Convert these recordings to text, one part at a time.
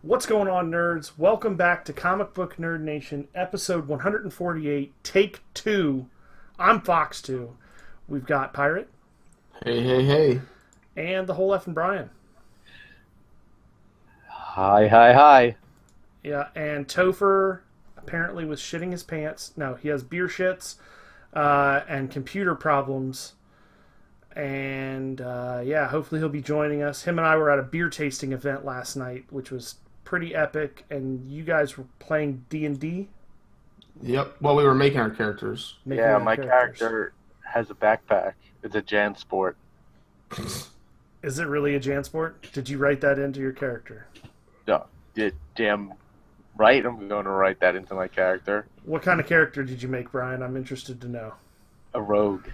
What's going on, nerds? Welcome back to Comic Book Nerd Nation, episode 148, take 2. I'm Fox 2. We've got Pirate. Hey, hey, hey. And the whole F and Brian. Hi, hi, hi. Yeah, and Topher apparently was shitting his pants. No, he has beer shits and computer problems. And hopefully he'll be joining us. Him and I were at a beer tasting event last night, which was pretty epic. And you guys were playing D&D? Yep. Well, we were making our characters. Yeah, my character has a backpack. It's a Jansport. Is it really a Jansport? Did you write that into your character? No, damn right I'm going to write that into my character. What kind of character did you make, Brian? I'm interested to know. A rogue.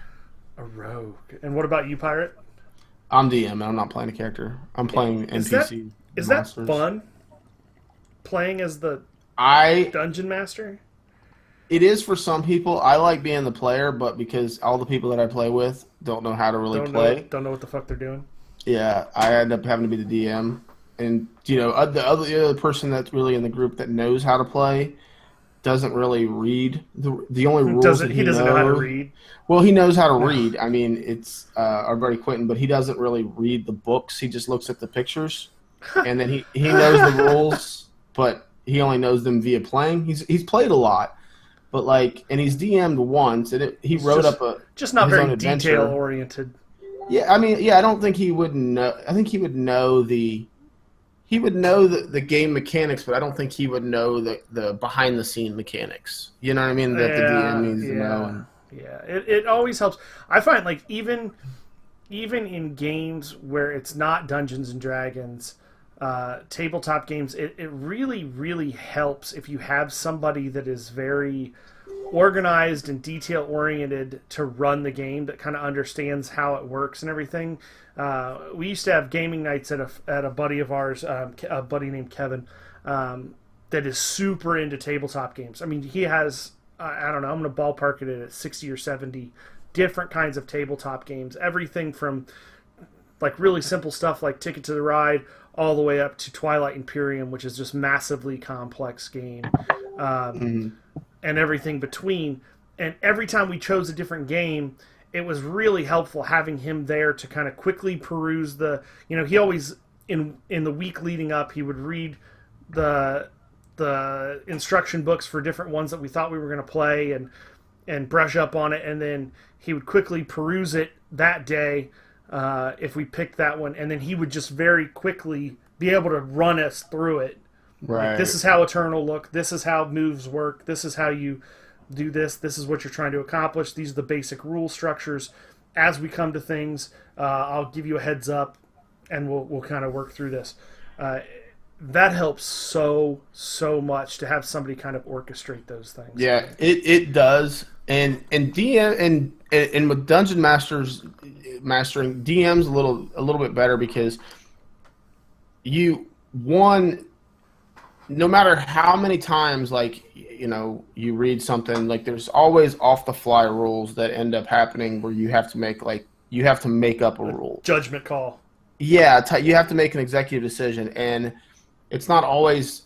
A rogue. And what about you, Pirate? I'm DM, and I'm not playing a character. I'm playing NPC. Is that fun? Playing as the dungeon master? It is for some people. I like being the player, but because all the people that I play with don't know how to really play. Don't know what the fuck they're doing. Yeah, I end up having to be the DM. And, the other person that's really in the group that knows how to play doesn't really read. The only rules he doesn't know how to read. Well, he knows how to read. I mean, it's our buddy Quentin, but he doesn't really read the books. He just looks at the pictures, and then he knows the rules, but he only knows them via playing. He's played a lot, but and he's DM'd once, and he wrote up just not his very own adventure. Detail oriented. Yeah, I mean, I don't think he would know. I think he would know the game mechanics, but I don't think he would know the behind the scene mechanics. You know what I mean? That the DM needs to know. Yeah, it always helps. I find even in games where it's not Dungeons and Dragons, tabletop games, it really, really helps if you have somebody that is very organized and detail oriented to run the game, that kind of understands how it works and everything. We used to have gaming nights at a buddy of ours, a buddy named Kevin, that is super into tabletop games. I mean, he has, I don't know, I'm going to ballpark it at 60 or 70 different kinds of tabletop games. Everything from really simple stuff like Ticket to the Ride all the way up to Twilight Imperium, which is just massively complex game. And everything between. And every time we chose a different game, it was really helpful having him there to kind of quickly peruse he always, in the week leading up, he would read the instruction books for different ones that we thought we were going to play and brush up on it, and then he would quickly peruse it that day if we picked that one, and then he would just very quickly be able to run us through it. Right. This is how Eternal look. This is how moves work. This is how you do this. This is what you're trying to accomplish. These are the basic rule structures. As we come to things, I'll give you a heads up, and we'll kind of work through this. That helps so much to have somebody kind of orchestrate those things. Yeah, it does. And DM and with Dungeon Mastering DM's a little bit better because no matter how many times you read something, there's always off the fly rules that end up happening where you have to make up a rule. Judgment call. Yeah, you have to make an executive decision, and it's not always.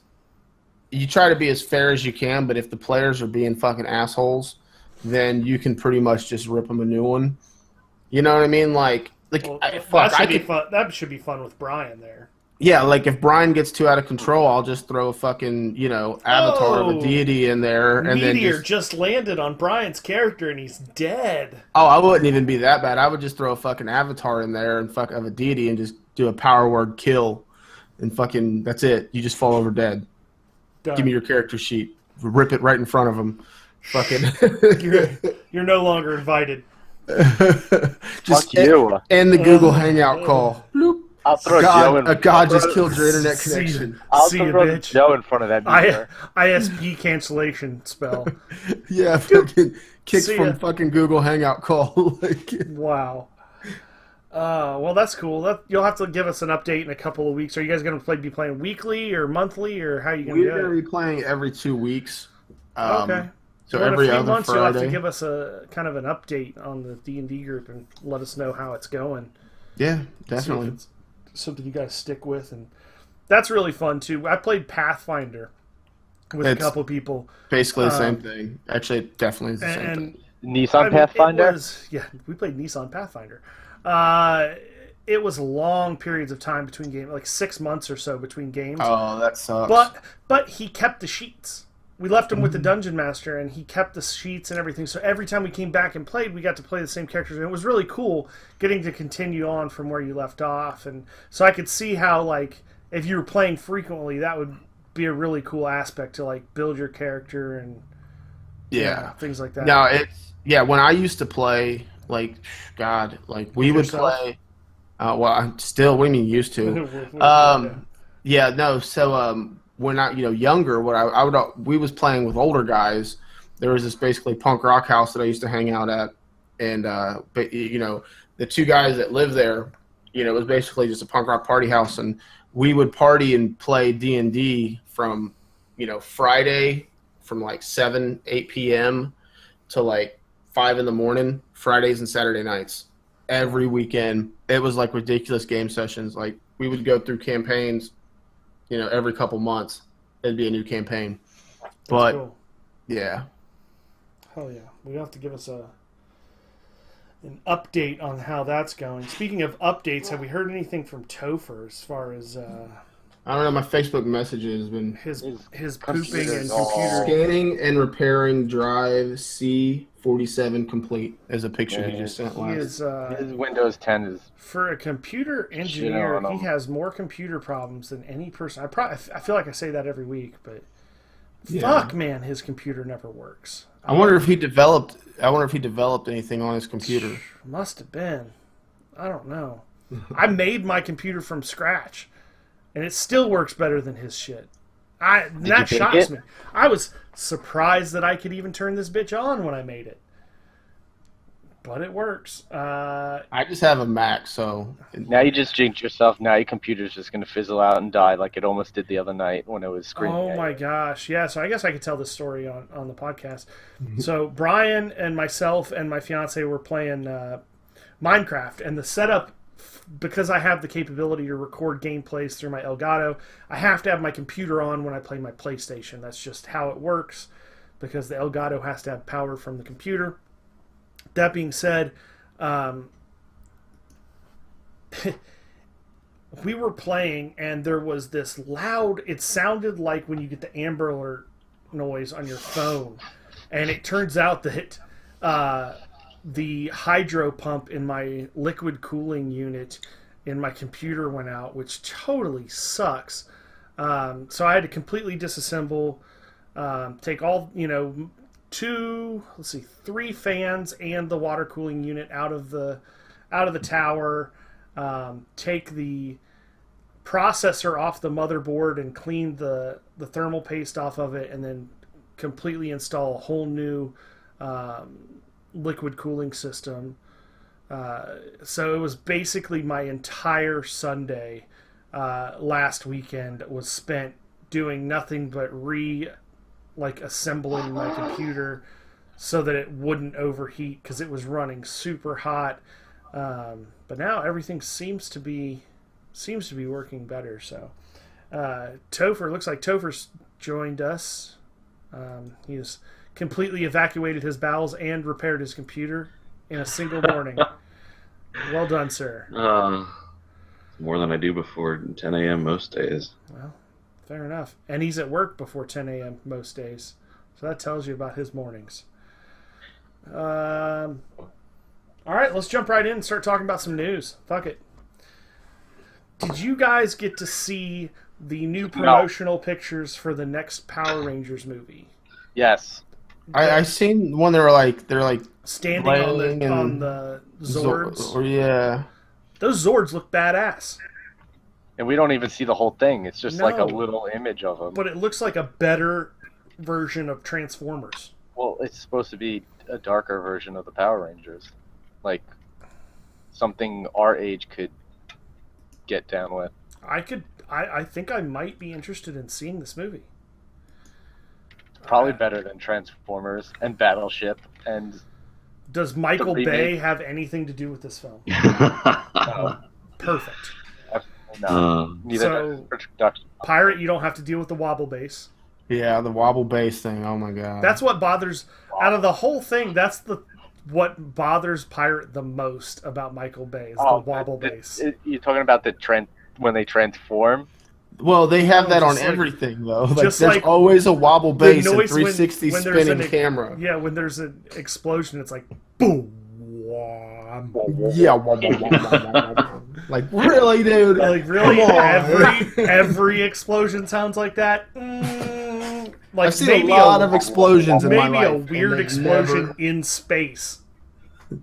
You try to be as fair as you can, but if the players are being fucking assholes, then you can pretty much just rip them a new one. You know what I mean? That should be fun with Brian there. Yeah, if Brian gets too out of control, I'll just throw a fucking, avatar of a deity in there. And Meteor just landed on Brian's character and he's dead. Oh, I wouldn't even be that bad. I would just throw a fucking avatar in there and of a deity and just do a power word kill. And fucking, that's it. You just fall over dead. Done. Give me your character sheet. Rip it right in front of him. Fucking. You're no longer invited. Just Fuck you. End the Google Hangout call. Bloop. I'll throw Joe in. A god just killed your internet connection. I'll See throw you, bitch. Joe in front of that meteor. ISP cancellation spell. Yeah, fucking kicks from fucking Google Hangout call. Wow. Well, that's cool. You'll have to give us an update in a couple of weeks. Are you guys going to be playing weekly or monthly, or how are you going to do it? We're going to be playing every 2 weeks. Okay. So in every a few other months, Friday. you'll have to give us a kind of an update on the D&D group and let us know how it's going. Yeah, definitely. See if it's something you guys stick with and That's really fun too. I played Pathfinder with a It's couple people. basically the same thing. Actually, it definitely is the same And thing. Nissan Pathfinder? We played Nissan Pathfinder. It was long periods of time between games, like 6 months or so between games. Oh, that sucks. But he kept the sheets. We left him with the Dungeon Master, and he kept the sheets and everything. So every time we came back and played, we got to play the same characters. And it was really cool getting to continue on from where you left off. And so I could see how, like, if you were playing frequently, that would be a really cool aspect to, like, build your character and things like that. No, when I used to play, like, God, like, we would yourself? play. Well, I'm still. What do you mean used to? So when I younger, we was playing with older guys. There was this basically punk rock house that I used to hang out at, and but the two guys that lived there, it was basically just a punk rock party house, and we would party and play D&D from Friday from like 7-8 p.m. to like 5 in the morning, Fridays and Saturday nights. Every weekend, it was like ridiculous game sessions. Like we would go through campaigns, every couple months, it'd be a new campaign. But cool. Yeah, Hell yeah, we have to give us an update on how that's going. Speaking of updates, have we heard anything from Topher as far as I don't know. My Facebook messages has been his pooping computer's and all- computer? scanning and repairing drive C47 complete as a picture he just sent He last. is His Windows 10 is for a computer engineer. on him. He has more computer problems than any person. I feel like I say that every week, but fuck, man, his computer never works. I wonder if he developed anything on his computer. Must have been. I don't know. I made my computer from scratch, and it still works better than his shit. That you bake shocks it? me. I was surprised that I could even turn this bitch on when I made it. But it works. I just have a Mac, so now you just jinxed yourself. Now your computer's just gonna fizzle out and die like it almost did the other night when it was screaming. Oh at my you. gosh. Yeah, so I guess I could tell this story on the podcast. So Brian and myself and my fiance were playing Minecraft, and the setup, because I have the capability to record gameplays through my Elgato, I have to have my computer on when I play my PlayStation. That's just how it works, because the Elgato has to have power from the computer. That being said, we were playing, and there was this loud, it sounded like when you get the Amber Alert noise on your phone, and it turns out that the hydro pump in my liquid cooling unit in my computer went out, which totally sucks. So I had to completely disassemble, take all, 3 fans and the water cooling unit out of the tower, take the processor off the motherboard and clean the thermal paste off of it, and then completely install a whole new liquid cooling system. So it was basically my entire Sunday last weekend was spent doing nothing but assembling my computer so that it wouldn't overheat, because it was running super hot. But now everything seems to be working better. So Topher, looks like Topher's joined us. He's completely evacuated his bowels and repaired his computer in a single morning. Well done, sir. More than I do before 10 a.m. most days. Well, fair enough. And he's at work before 10 a.m. most days. So that tells you about his mornings. All right, let's jump right in and start talking about some news. Fuck it. Did you guys get to see the new promotional pictures for the next Power Rangers movie? Yes. I seen one. They're like Standing playing on the Zords. Yeah. Those Zords look badass. And we don't even see the whole thing. It's just like a No. little image of them. But it looks like a better version of Transformers. Well, it's supposed to be a darker version of the Power Rangers. Like something our age could get down with. I think I might be interested in seeing this movie. Probably better than Transformers and Battleship and Does Michael The remake. Bay have anything to do with this film? Perfect. No, neither So- does production. Pirate, you don't have to deal with the wobble base. Yeah, the wobble base thing. Oh my god. That's what bothers out of the whole thing. That's what bothers Pirate the most about Michael Bay is the wobble base. You're talking about the trend when they transform. well, they have No, that on just like- everything though. Like just there's like always a wobble base and noise when- 360 when there's spinning an- camera. Yeah, when there's an explosion, it's like boom. Wham. Yeah, wobble, wobble, wobble, wobble. Like really, dude? Like really, Come on. every explosion sounds like that. Like I've seen maybe a lot of explosions in my maybe life. a and weird they've explosion never- in space. There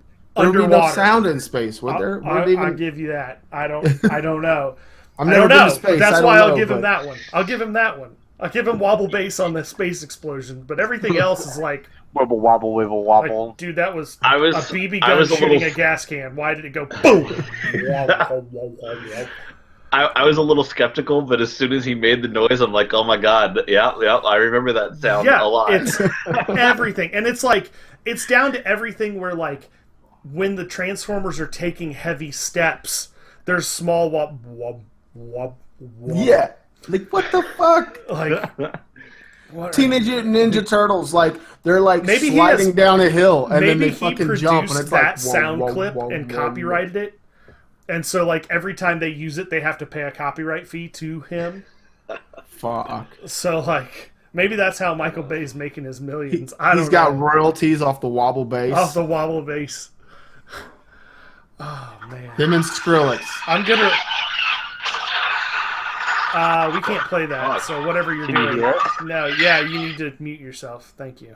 would be no Underwater. sound in space, would there? Would it I'll even... give you that. I don't know. I've I never don't been know. to space. That's I don't why I'll know, give him but- that one. I'll give him that one. I'll give him wobble base on the space explosion, but everything else is like, Wibble wobble, wibble wobble. dude, that was I was a BB I gun was a shooting little a gas can. Why did it go boom? I was a little skeptical, but as soon as he made the noise, I'm like, oh my god, yeah, I remember that sound Yeah, a lot. it's everything, and it's like it's down to everything where like when the Transformers are taking heavy steps, there's small wop wop wop wop. Yeah. Like what the fuck? Like what? Teenage Mutant Ninja Turtles, like they're like Maybe he sliding has- down a hill and then Maybe they he fucking produced jump and it's that like sound whoa, whoa, clip whoa, and whoa, copyrighted it, and so like every time they use it, they have to pay a copyright fee to him. Fuck. So like maybe that's how Michael Bay's making his millions. I don't He's got know. royalties off the wobble base. Off the wobble base. Oh man. Him and Skrillex. I'm gonna. We can't play that. So whatever you're Can you doing. hear it? No, yeah, you need to mute yourself. Thank you.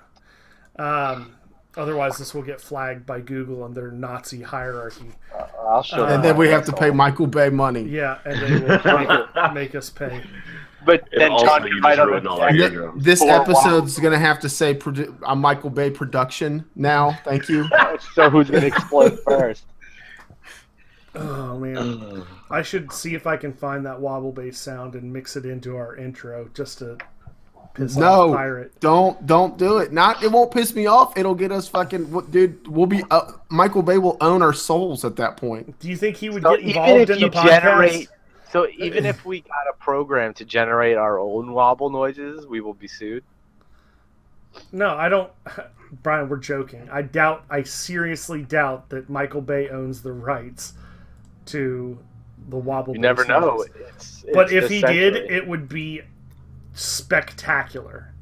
Otherwise, this will get flagged by Google and their Nazi hierarchy. I'll show And then we have to pay Michael Bay money. Yeah, and they will make us pay. But It then also John uses might ruined all our understand. eardrums. This For episode's gonna have to say a Michael Bay production now. Thank you. So who's gonna explode first? Oh man, I should see if I can find that wobble bass sound and mix it into our intro just to piss No. off Pirate. Don't do it. Not it won't piss me off. It'll get us fucking dude. We'll be Michael Bay will own our souls at that point. Do you think he would So get even involved if in the you podcast? generate, so even if we got a program to generate our own wobble noises, we will be sued. No, I don't. Brian, we're joking. I seriously doubt that Michael Bay owns the rights to the wobble. You never bass know. noise. But if he did, it would be spectacular.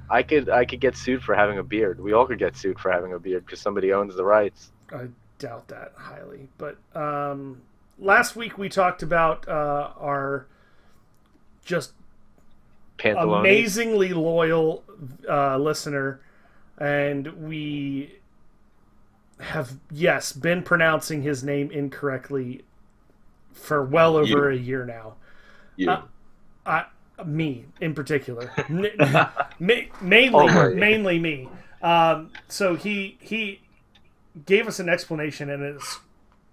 I could get sued for having a beard. We all could get sued for having a beard because somebody owns the rights. I doubt that highly. But last week we talked about our just Pantalone. amazingly loyal listener, and we have been pronouncing his name incorrectly for well over a year now. You. Me in particular, mainly me. So he gave us an explanation, and it's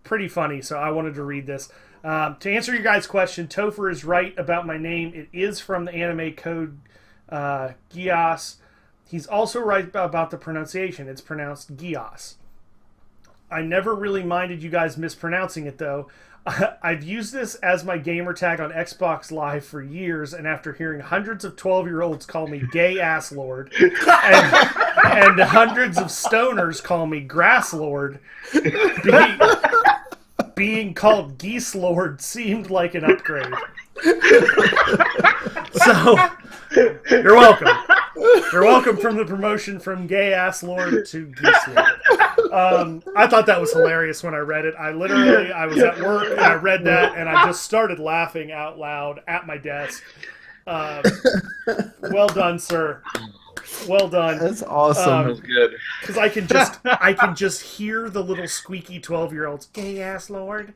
pretty funny. So I wanted to read this. To answer your guys' question, Topher is right about my name. It is from the anime code Gias. He's also right about the pronunciation. It's pronounced Gias. I never really minded you guys mispronouncing it, though. I've used this as my gamer tag on Xbox Live for years, and after hearing hundreds of 12-year-olds call me gay ass lord, and hundreds of stoners call me grass lord, being called geese lord seemed like an upgrade. So, you're welcome. You're welcome from the promotion from gay ass lord to geese lord. I thought that was hilarious when I read it. I was at work and I read that and I just started laughing out loud at my desk. Well done, sir. Well done. That's awesome. That was good. Because I can just hear the little squeaky 12-year-olds, gay ass lord.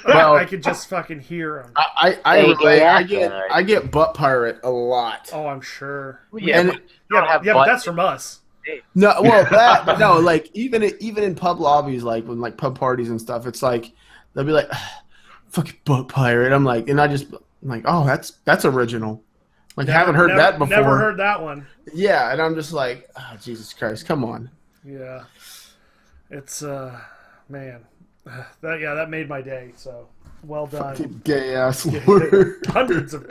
Well, I could just fucking hear them. I get butt pirate a lot. Oh, I'm sure. Yeah, And- but you don't have but butt- that's from us. No, well, that no, like even in pub lobbies, like when like pub parties and stuff, it's like they'll be like, "Fucking butt pirate." I'm like, and I'm like, oh, that's original. Like, haven't heard that before. Never heard that one. Yeah, and I'm just like, oh, Jesus Christ, come on. Yeah, it's man, that made my day. So Well done. Fucking gay ass Lord.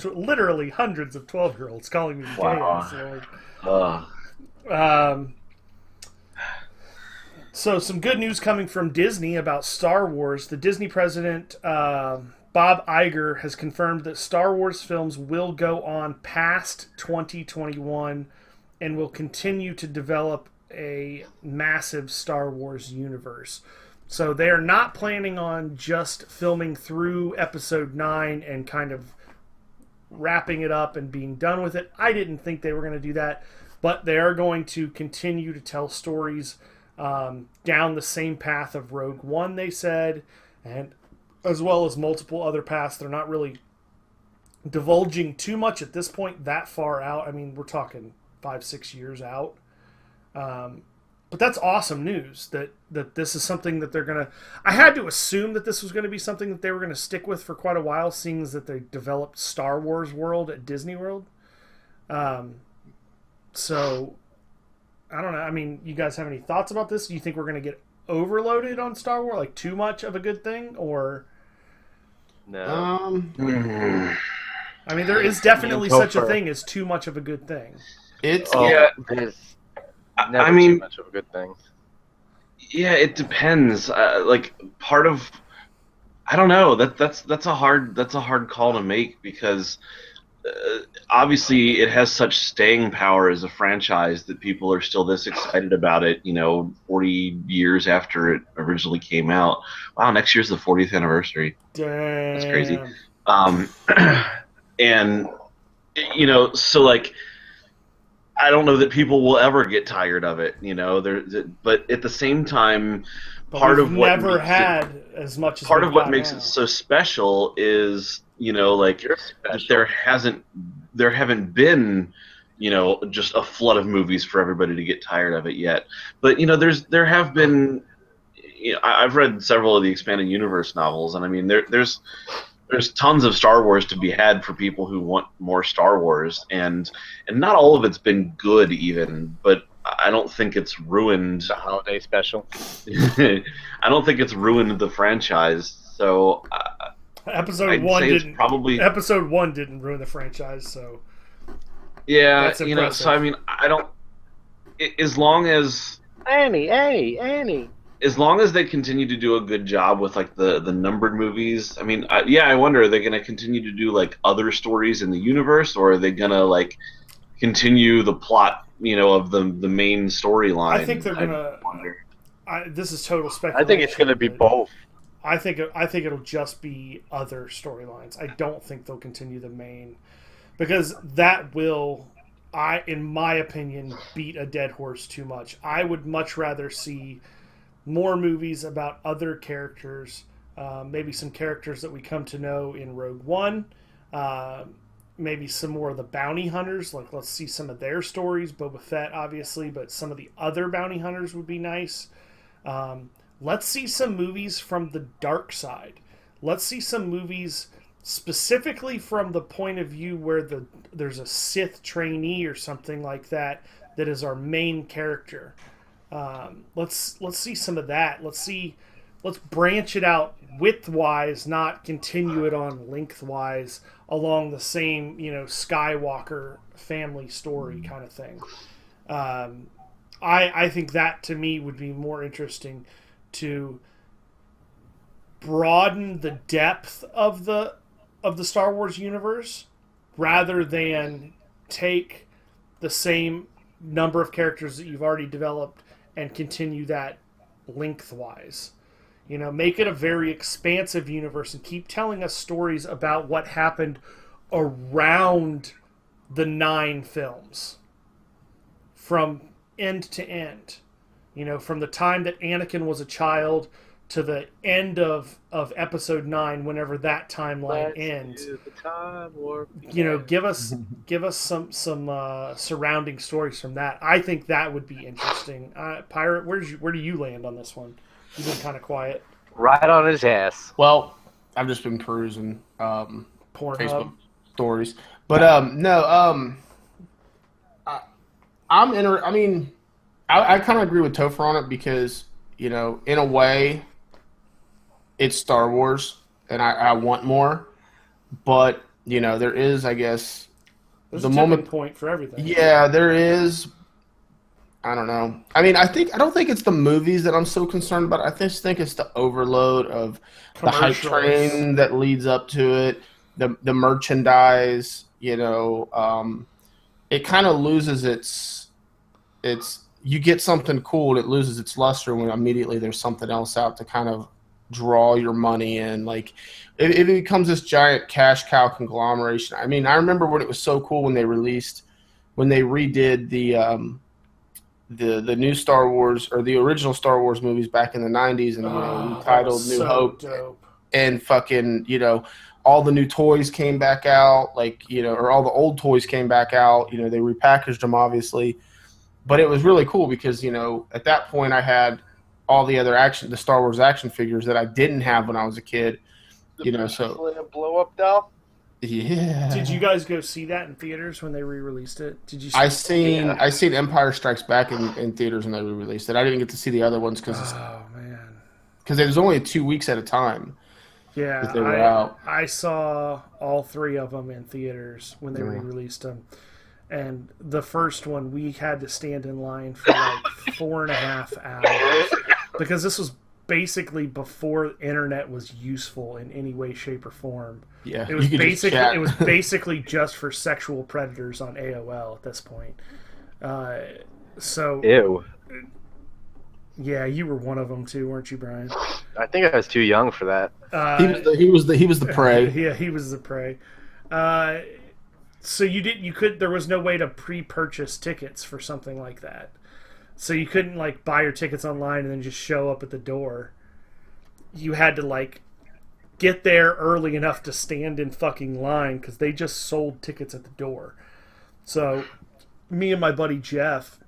Literally hundreds of 12-year-olds calling me gay Wow. ass Lord. Ugh. So some good news coming from Disney about Star Wars. The Disney president, Bob Iger, has confirmed that Star Wars films will go on past 2021 and will continue to develop a massive Star Wars universe. So they are not planning on just filming through Episode 9 and kind of wrapping it up and being done with it. I didn't think they were going to do that, but they are going to continue to tell stories down the same path of Rogue One, they said, and as well as multiple other paths. They're not really divulging too much at this point that far out. I mean, we're talking 5-6 years out. But that's awesome news that this is something that they're going to... I had to assume that this was going to be something that they were going to stick with for quite a while, seeing as that they developed Star Wars World at Disney World. So... I don't know. I mean, you guys have any thoughts about this? Do you think we're going to get overloaded on Star Wars, like too much of a good thing, or? No. I mean, there is definitely such a thing as too much of a good thing. It's Yeah. There's I never mean- too much of a good thing. Yeah, it depends. Like part of, I don't know. That's a hard call to make because obviously it has such staying power as a franchise that people are still this excited about it. 40 years after it originally came out. Wow, next year's the 40th anniversary. Damn. That's crazy. And so like, I don't know that people will ever get tired of it. But at the same time, But part we've of what never makes had as much as part we've of what got makes now. it so special is like You're that special. there haven't been just a flood of movies for everybody to get tired of it yet. But there have been. I've read several of the expanded universe novels, and I mean there's tons of Star Wars to be had for people who want more Star Wars, and not all of it's been good even, but I don't think it's ruined. The holiday special. I don't think it's ruined the franchise. So Episode I'd one say it's didn't. probably Episode 1 didn't ruin the franchise, so yeah. That's So impressive. I mean, I don't. As long as Annie. as long as they continue to do a good job with like the numbered movies, I mean, I wonder, are they going to continue to do like other stories in the universe, or are they going to like continue the plot, of the main storyline? I think they're gonna. wonder. This is total speculation. I think it's going to be but both. I think it'll just be other storylines. I don't think they'll continue the main, because that will, in my opinion, beat a dead horse too much. I would much rather see more movies about other characters, maybe some characters that we come to know in Rogue One, maybe some more of the bounty hunters. Like, let's see some of their stories. Boba Fett, obviously, but some of the other bounty hunters would be nice. Let's see some movies from the dark side. Let's see some movies specifically from the point of view where there's a Sith trainee or something like that is our main character. Let's see some of that. Let's branch it out widthwise, not continue it on lengthwise along the same, Skywalker family story kind of thing. I think that to me would be more interesting, to broaden the depth of the Star Wars universe rather than take the same number of characters that you've already developed and continue that lengthwise. Make it a very expansive universe and keep telling us stories about what happened around the 9 films from end to end. From the time that Anakin was a child to the end of Episode 9, whenever that timeline ends. Do the time warp. Give us some surrounding stories from that. I think that would be interesting. Pirate, where do you land on this one? You've been kind of quiet. Right on his ass. well, I've just been perusing Facebook Pornhub. stories, but no, I mean, I kind of agree with Topher on it because in a way, it's Star Wars, and I want more. But there is, I guess, There's the a tipping moment. point for everything. Yeah, there is. I don't know. I mean, I don't think it's the movies that I'm so concerned about. I just think it's the overload of the hype Commercials. train that leads up to it, the merchandise. It kind of loses its. You get something cool and it loses its luster when immediately there's something else out to kind of draw your money in. Like it becomes this giant cash cow conglomeration. I mean, I remember when it was so cool when they redid the new Star Wars or the original Star Wars movies back in the 90s and retitled New Hope dope. and fucking all the new toys came back out, or all the old toys came back out. They repackaged them obviously, but it was really cool because at that point I had all the other the Star Wars action figures that I didn't have when I was a kid. So a blow up doll. yeah. Did you guys go see that in theaters when they re-released it? Did you? See I seen Empire Strikes Back in theaters when they re-released it. I didn't get to see the other ones because man. it was only 2 weeks at a time. Yeah, that they were out. I saw all 3 of them in theaters when they re-released them. And the first one, we had to stand in line for like 4.5 hours because this was basically before internet was useful in any way, shape, or form. Yeah, It was basically just for sexual predators on AOL at this point. Ew. Yeah, you were one of them too, weren't you, Brian? I think I was too young for that. He was the prey. Yeah, he was the prey. So there was no way to pre-purchase tickets for something like that. So you couldn't buy your tickets online and then just show up at the door. You had to get there early enough to stand in fucking line because they just sold tickets at the door. So me and my buddy Jeff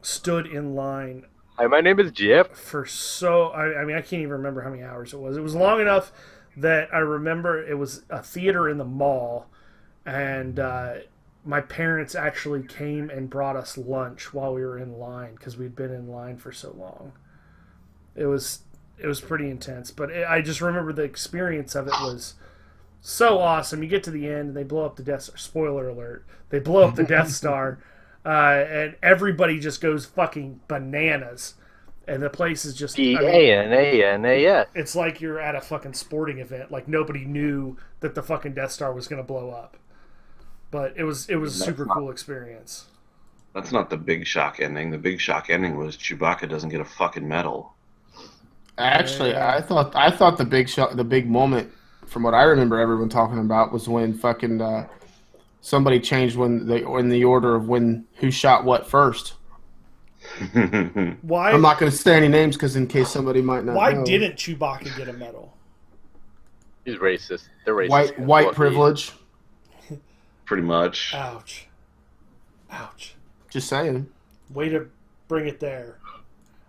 stood in line. Hi, my name is Jeff. I mean, I can't even remember how many hours it was. It was long enough that I remember it was a theater in the mall, and my parents actually came and brought us lunch while we were in line because we'd been in line for so long. It was pretty intense, but I just remember the experience of it was so awesome. You get to the end, and they blow up the Death Star. Spoiler alert. They blow up the Death Star, and everybody just goes fucking bananas. And the place is just... D-A-N-A-N-A-S. It's like you're at a fucking sporting event. Like, nobody knew that the fucking Death Star was going to blow up. But it was a super cool experience. That's not the big shock ending. The big shock ending was Chewbacca doesn't get a fucking medal. Actually, I thought the big moment, from what I remember everyone talking about, was when fucking somebody changed in the order of who shot what first. Why? I'm not going to say any names because in case somebody might not. Why know. didn't Chewbacca get a medal? He's racist. They're racist. White privilege. Pretty much. Ouch. Just saying. Way to bring it there.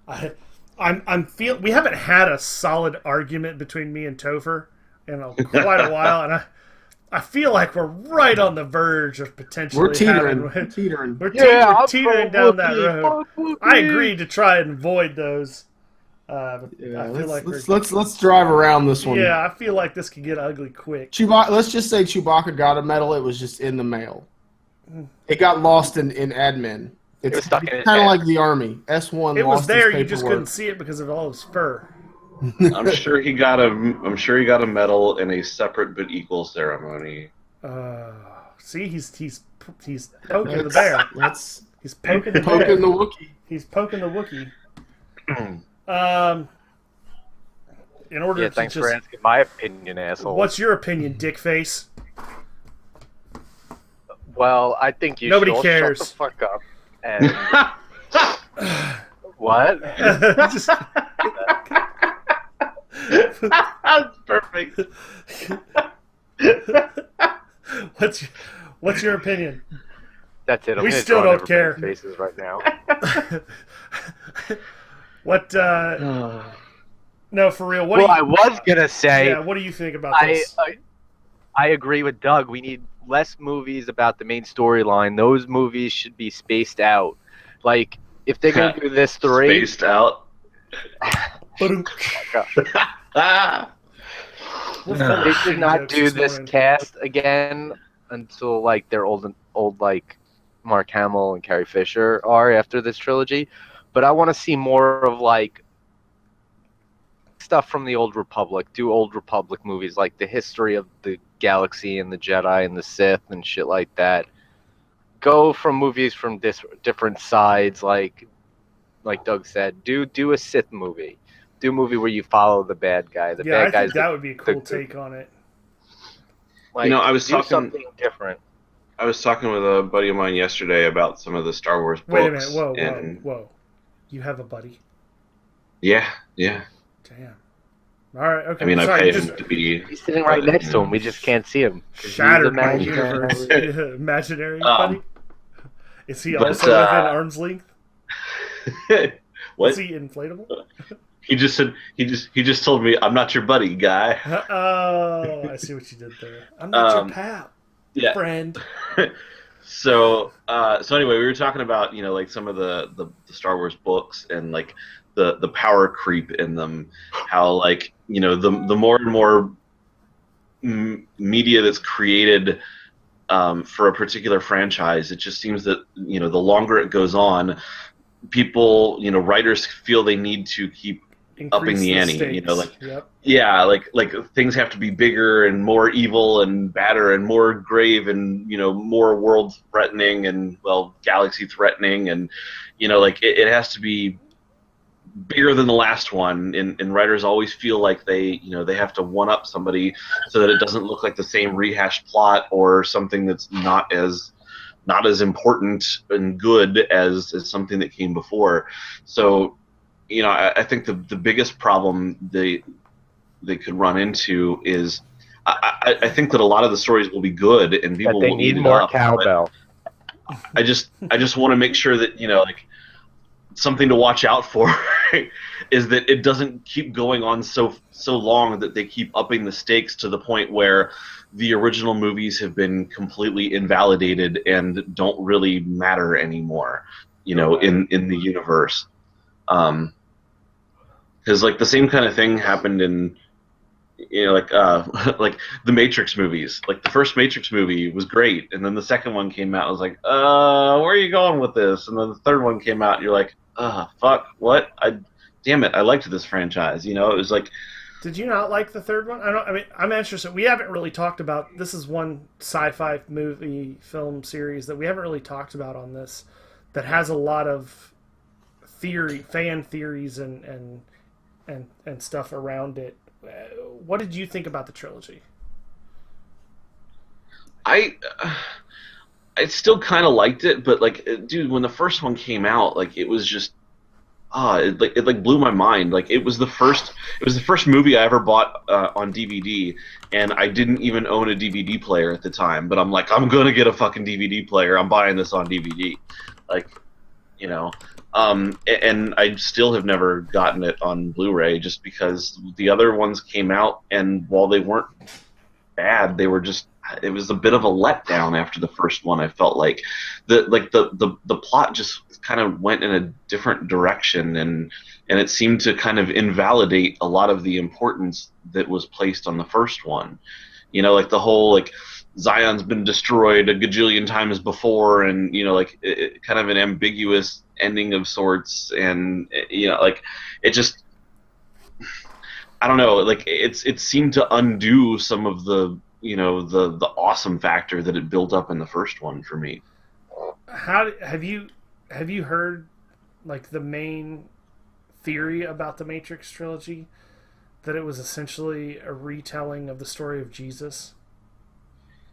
We haven't had a solid argument between me and Topher in quite a while, and I feel like we're right on the verge of potentially We're teetering. We're teetering down that road. I agreed to try and avoid those. But I feel let's drive around this one. Yeah, I feel like this could get ugly quick. Let's just say Chewbacca got a medal. It was just in the mail. It got lost in admin. It's kind of like the Army. S1. It was there. You paperwork. just couldn't see it because of all his fur. I'm sure he got a medal in a separate but equal ceremony. See, he's poking the bear. He's poking the bear. Poking the Wookiee. He's poking the Wookiee. In order to thanks for asking my opinion, asshole. What's your opinion, dickface? Well, I think you Nobody should all cares. shut the fuck up. And what? That's perfect. What's your opinion? That's it. We still don't care. Faces right now. What? No, for real. I was gonna say. Yeah. What do you think about this? I agree with Doug. We need less movies about the main storyline. Those movies should be spaced out. Like, if they're gonna do this 3, Spaced out. We're full of They shitty should not jokes do this this morning. cast again until like they're old like Mark Hamill and Carrie Fisher are after this trilogy. But I want to see more of like stuff from the Old Republic. Do Old Republic movies like the history of the galaxy and the Jedi and the Sith and shit like that. Go from movies from different sides, like Doug said. Do a Sith movie. Do a movie where you follow the bad guy. The Yeah, I bad guy's think that would be a cool the- take on it. like, I was do talking. something different. I was talking with a buddy of mine yesterday about some of the Star Wars books. Wait a minute. Whoa. and You have a buddy? yeah. Damn. All right. Okay. I mean, I Sorry, pay just him to be. He's sitting right next to him. We just can't see him. 'Cause he's shattered my imaginary. universe. Imaginary buddy. Is he but, also within arm's length? What? Is he inflatable? He just said he just told me I'm not your buddy, guy. Oh, I see what you did there. I'm not your pal, Yeah. friend. So anyway, we were talking about like some of the Star Wars books and like the power creep in them. How like the more and more media that's created for a particular franchise, it just seems that the longer it goes on, people writers feel they need to keep upping the ante. Stakes. Yep. Yeah, like things have to be bigger and more evil and badder and more grave and more world threatening and galaxy threatening and like it has to be bigger than the last one, and writers always feel like they have to one up somebody so that it doesn't look like the same rehashed plot or something that's not as important and good as something that came before. So I think the biggest problem they could run into is I think that a lot of the stories will be good and people That they will need eat it more up, cowbell. I just want to make sure that like something to watch out for is that it doesn't keep going on so long that they keep upping the stakes to the point where the original movies have been completely invalidated and don't really matter anymore, in the universe. Because like the same kind of thing happened in like the Matrix movies. Like the first Matrix movie was great, and then the second one came out. I was like, where are you going with this? And then the third one came out, and you're like, fuck, what? Damn it, I liked this franchise. It was like. Did you not like the third one? I'm interested. We haven't really talked about. This is one sci-fi movie film series that we haven't really talked about on this. That has a lot of fan theories and stuff around it. What did you think about the trilogy? I still kind of liked it, but like, dude, when the first one came out, like it was just, it blew my mind. Like it was the first movie I ever bought on DVD, and I didn't even own a DVD player at the time. But I'm like, I'm gonna get a fucking DVD player. I'm buying this on DVD, like, and I still have never gotten it on Blu-ray just because the other ones came out, and while they weren't bad, they were just. It was a bit of a letdown after the first one. I felt like the plot just kind of went in a different direction, and it seemed to kind of invalidate a lot of the importance that was placed on the first one. Like the whole like Zion's been destroyed a gajillion times before, and like it kind of an ambiguous ending of sorts, and like it just. I don't know. Like it seemed to undo some of the. The awesome factor that it built up in the first one for me. How have you heard like the main theory about the Matrix trilogy, that it was essentially a retelling of the story of Jesus?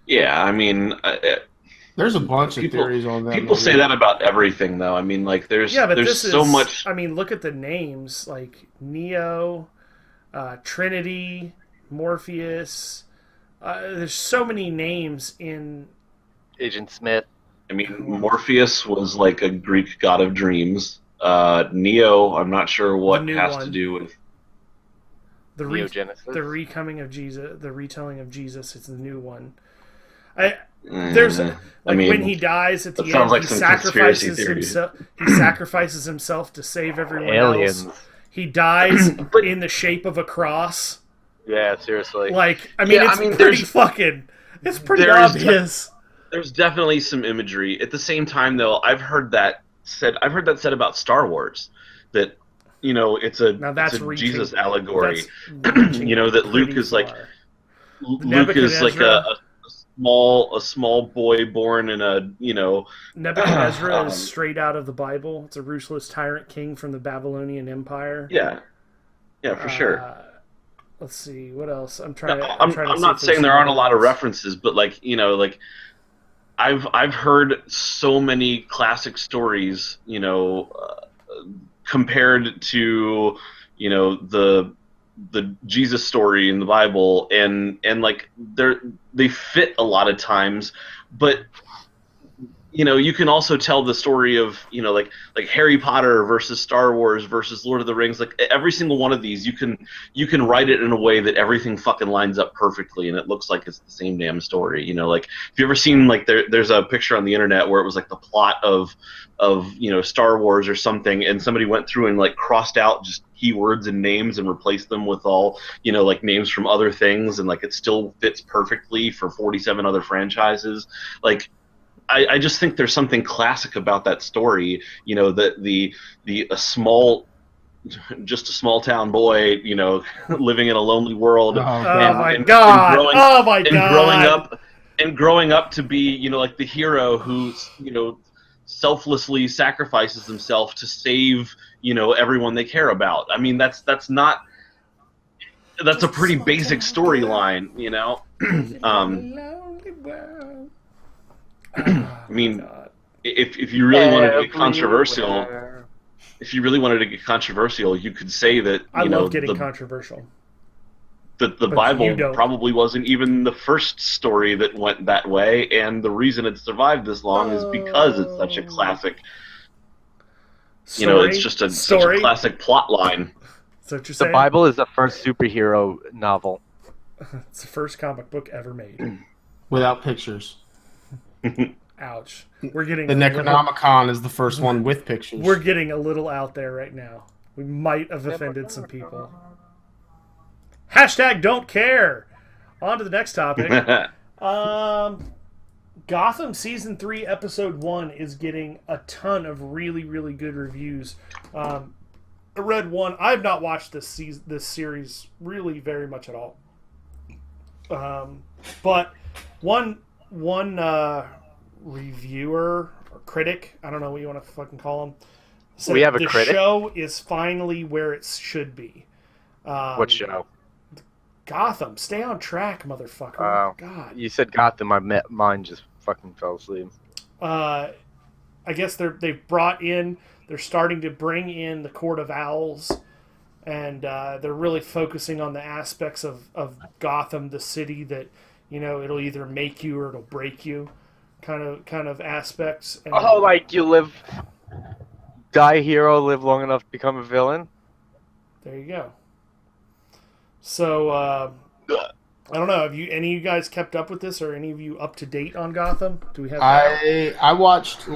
Yeah, I mean, there's a bunch of theories on that. People say that about everything, though. I mean, like there's so much. I mean, look at the names like Neo, Trinity, Morpheus. There's so many names in Agent Smith. I mean, Morpheus was like a Greek god of dreams. Neo, I'm not sure what has to do with the recoming of Jesus, the retelling of Jesus. It's the new one. When he dies at the end, like he sacrifices himself. He sacrifices himself to save everyone Aliens. else. He dies in the shape of a cross. Yeah, seriously. Like, I mean, Yeah, it's I mean, pretty there's- fucking. It's pretty there is obvious. There's definitely some imagery. At the same time, though, I've heard that said about Star Wars, that it's Now a that's reaching. Jesus allegory. That's reaching That Luke pretty is like far. Luke is like Nebuchadnezzar. a small boy born in a Nebuchadnezzar um, is straight out of the Bible. It's a ruthless tyrant king from the Babylonian Empire. yeah for sure. Let's see what else. I'm trying to. I'm trying to see not if saying there's there aren't a something lot of else. references, but I've heard so many classic stories, compared to the Jesus story in the Bible, and like they fit a lot of times, but you can also tell the story of like Harry Potter versus Star Wars versus Lord of the Rings. Like every single one of these, you can write it in a way that everything fucking lines up perfectly, and it looks like it's the same damn story. Like if you ever seen like there's a picture on the internet where it was like the plot of Star Wars or something, and somebody went through and like crossed out just keywords and names and replaced them with all like names from other things, and like it still fits perfectly for 47 other franchises. Like I just think there's something classic about that story, that a small town boy, living in a lonely world, Oh, Oh my and god! growing, Oh my and god! growing up to be, like the hero who, selflessly sacrifices himself to save, everyone they care about. I mean, that's a pretty basic storyline, I mean, God. if you really wanted to get controversial, you could say that I love getting controversial. the But you Bible don't. probably wasn't even the first story that went that way, and the reason it survived this long is because it's such a classic. Story? It's just such a classic plot line. Is that what you're The saying? Bible is the first superhero novel. It's the first comic book ever made. Without pictures. Ouch. We're getting The Necronomicon is the first one with pictures. We're getting a little out there right now. We might have offended some people. Hashtag don't care. On to the next topic. Gotham Season 3 Episode 1 is getting a ton of really, really good reviews. I read one. I have not watched this series really very much at all. But one reviewer or critic, I don't know what you want to fucking call him, said We have a the critic? show is finally where it should be. What show? Gotham. Stay on track, motherfucker. Oh. God. You said Gotham. My mind just fucking fell asleep. I guess they're starting to bring in the Court of Owls, and they're really focusing on the aspects of Gotham, the city that, it'll either make you or it'll break you, kind of aspects. And, Oh, like you die a hero, live long enough to become a villain? there you go. So, I don't know. Have any of you guys kept up with this, or any of you up to date on Gotham? Do we have? I watched.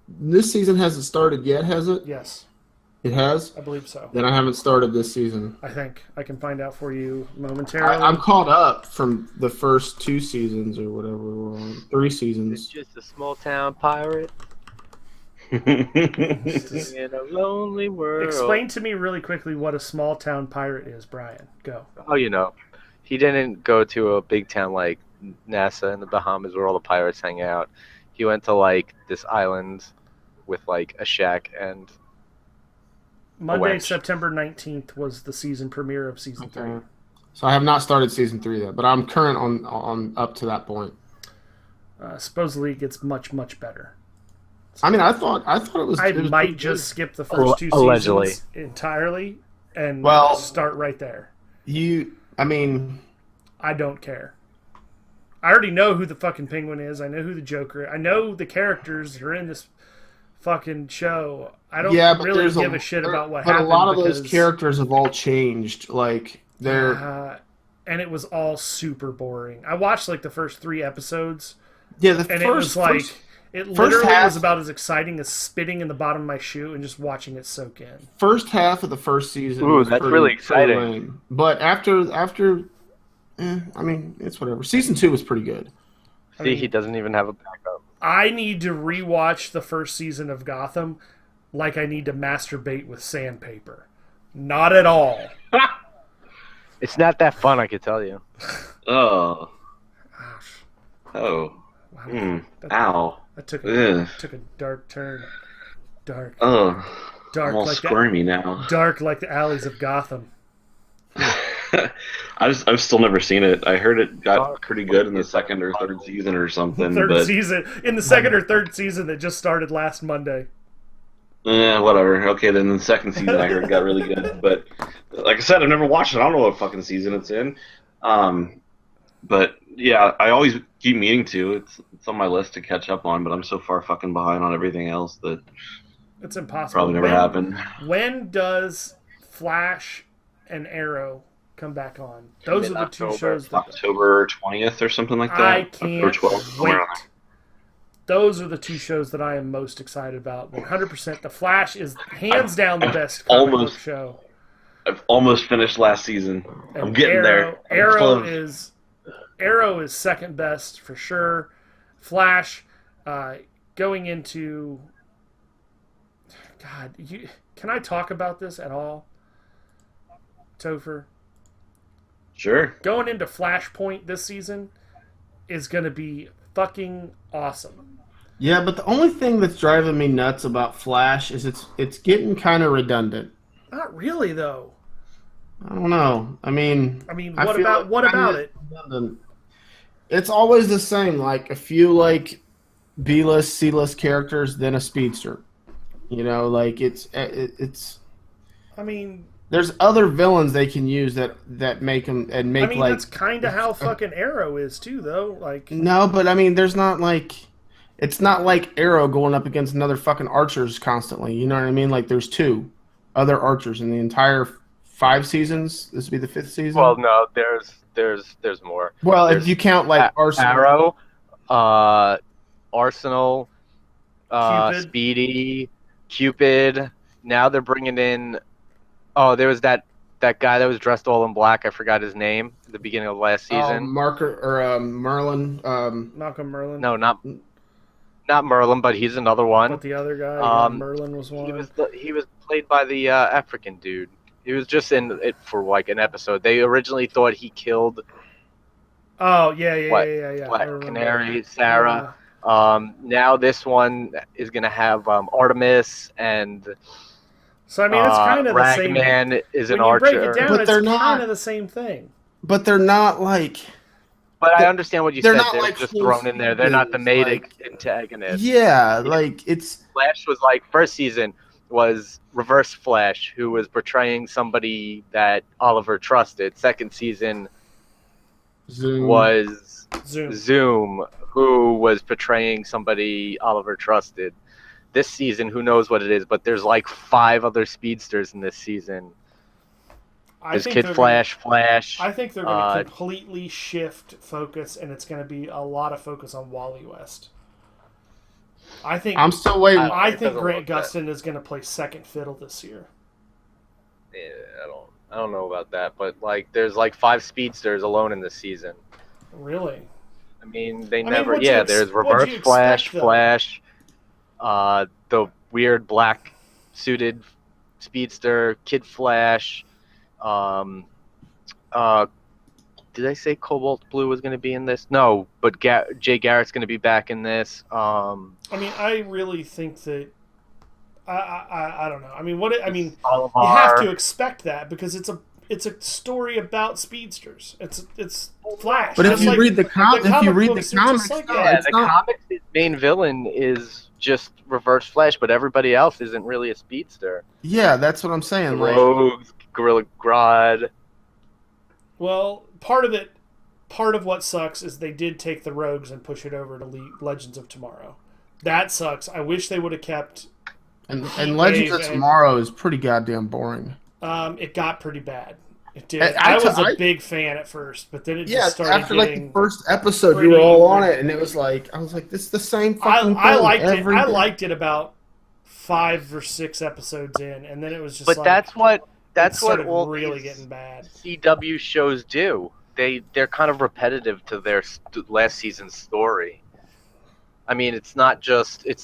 This season hasn't started yet, has it? Yes, It has. I believe so. Then I haven't started this season. I think I can find out for you momentarily. I'm caught up from the first 2 seasons or whatever we're on. 3 It's seasons. just a small town pirate in a lonely world. Explain to me really quickly what a small town pirate is, Brian. Go. Oh, he didn't go to a big town like NASA in the Bahamas where all the pirates hang out. He went to like this island with like a shack and Monday, wench. September 19th was the season premiere of season 3. Okay. So I have not started season 3 yet, but I'm current on up to that point. Supposedly it gets much, much better. I mean, I thought it was. I it was might pretty just good. skip the first 2 Allegedly. seasons entirely and Well- start right there. I mean, I don't care. I already know who the fucking Penguin is. I know who the Joker is. I know the characters that are in this fucking show. I don't yeah, but really there's give a shit about what but happened. a lot of those because, characters have all changed. Like they're and it was all super boring. I watched like the first 3 episodes, yeah. The and first It First literally half- was about as exciting as spitting in the bottom of my shoe and just watching it soak in. First half of the first season Ooh, was that's pretty, really pretty exciting. lame. But after, I mean, it's whatever. Season 2 was pretty good. See, he doesn't even have a backup. I need to rewatch the first season of Gotham like I need to masturbate with sandpaper. Not at all. It's not that fun, I could tell you. Oh. Gosh, Oh. wow. Hmm. That, Ow. that took Ugh. a dark turn. Dark. Oh. Dark I'm all like squirmy now. Dark like the alleys of Gotham. I've still never seen it. I heard it got Dark pretty good in the like second or third season or something, Third but season. In the second or third season that just started last Monday. whatever. Okay, then the second season I heard got really good, but like I said, I've never watched it. I don't know what fucking season it's in. But yeah, I always keep meaning to. It's on my list to catch up on, but I'm so far fucking behind on everything else that It's impossible. probably never happened. When does Flash and Arrow come back on? Those are the two Mid-October. shows that October 20th or something like that. I October can't 12th, somewhere wait. around there. Those are the two shows that I am most excited about. 100%. The Flash is hands down the best comic book almost- show. I've almost finished last season. I'm And getting there. I'm Arrow close. is second best for sure. Flash, going into. God, can I talk about this at all, Topher? Sure. Going into Flashpoint this season is going to be fucking awesome. Yeah, but the only thing that's driving me nuts about Flash is it's getting kind of redundant. Not really, though. I don't know. I mean, I what feel about like what kinda about it? redundant. It's always the same. Like a few like B-list, C-list characters, then a speedster. You know, like it's. I mean, There's other villains they can use that make them and make like. that's kind of how fucking Arrow is too, though. Like, No, but I mean, there's not like. It's not like Arrow going up against another fucking archers constantly. You know what I mean? Like there's two other archers in the entire 5 seasons. This would be the 5th season. Well, no, there's more. Well, there's if you count like Arrow, Arsenal, Cupid. Speedy, Cupid. Now they're bringing in. Oh, there was that guy that was dressed all in black. I forgot his name at the beginning of last season. Marker or Merlin. Malcolm Merlin. No, not Merlin, but he's another one. But the other guy, Merlin was one. He was played by the African dude. He was just in it for like an episode. They originally thought he killed Oh yeah. Black I remember. Canary, Sarah. Now this one is gonna have Artemis and So I mean, it's kind of the same. Ragman is an When you break archer. it down, But it's they're not- kind of the same thing. But they're not like. But I understand what you They're said. not They're like just full thrown in there. They're not the seasons, main like- antagonist. Yeah, like it's. Flash was like first season was Reverse Flash, who was portraying somebody that Oliver trusted. Second season Zoom. was Zoom. Zoom, who was portraying somebody Oliver trusted. This season, who knows what it is, but there's like 5 other speedsters in this season. I There's think Kid they're Flash, Gonna, Flash. I think they're going to completely shift focus, and it's going to be a lot of focus on Wally West. I think. I'm still waiting. I It think doesn't Grant look that- Gustin is going to play second fiddle this year. Yeah, I don't know about that, but like there's like 5 speedsters alone in this season. Really? I mean, they mean, never. what'd you There's what'd Reverse you expect, Flash, though? Flash, the weird black suited speedster, Kid Flash. Did I say Cobalt Blue was going to be in this? No, but Jay Garrett's going to be back in this. I mean, I really think that. I don't know. I mean, you Olimar. have to expect that because it's a story about speedsters. It's Flash. But if Just you like read the comic comics, books are just like no, that. Yeah, it's the not. comics' main villain is just Reverse Flash, but everybody else isn't really a speedster. Yeah, that's what I'm saying. Like, Rogues, Gorilla Grodd. Well, part of what sucks is they did take the Rogues and push it over to Legends of Tomorrow. That sucks. I wish they would have kept. and Legends of Wave and- Tomorrow is pretty goddamn boring. It got pretty bad. It did. I I was a I- big fan at first, but then it Yeah, just started after like getting. the first episode, you pretty- were all on it, and it was like I was like, "This is the same fucking I thing liked it. every I day." liked it about 5 or 6 episodes in, and then it was just. But like, that's it what started all really these getting bad. CW shows do. They're kind of repetitive to their last season's story. I mean, it's not just these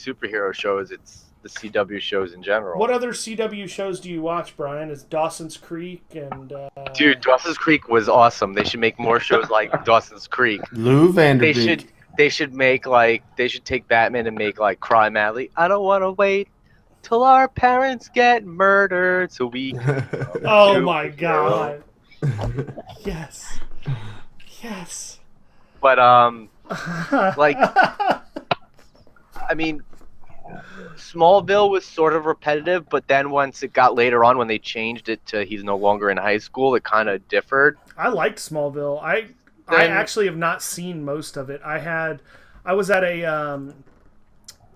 superhero shows. It's the CW shows in general. What other CW shows do you watch, Brian? Is Dawson's Creek and? Dude, Dawson's Creek was awesome. They should make more shows like Dawson's Creek. Lou Vanderbeek. They should take Batman and make like Cry Madly. I don't want to wait till our parents get murdered so we can Oh do my it, God! Yes, yes. But like, I mean, Smallville was sort of repetitive, but then once it got later on when they changed it to he's no longer in high school, it kind of differed. I liked Smallville. I actually have not seen most of it. I was at an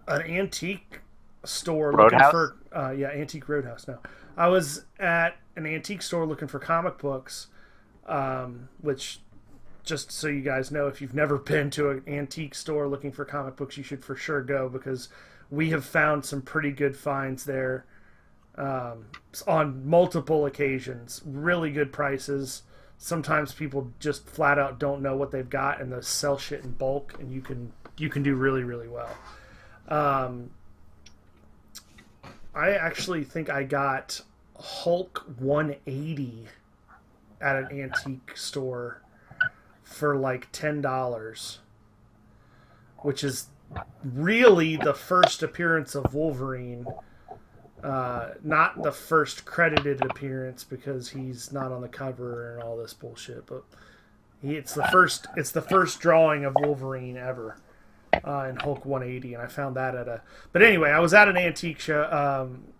antique store Roadhouse? looking for Antique Roadhouse. No, I was at an antique store looking for comic books, which, just so you guys know, if you've never been to an antique store looking for comic books, you should for sure go, because we have found some pretty good finds there on multiple occasions. Really good prices. Sometimes people just flat out don't know what they've got, and they sell shit in bulk, and you can do really, really well. I actually think I got Hulk 180 at an antique store for like $10, which is really the first appearance of Wolverine. Not the first credited appearance, because he's not on the cover and all this bullshit, but it's the first drawing of Wolverine ever in Hulk 180, and I found that at a. But anyway, I was at an antique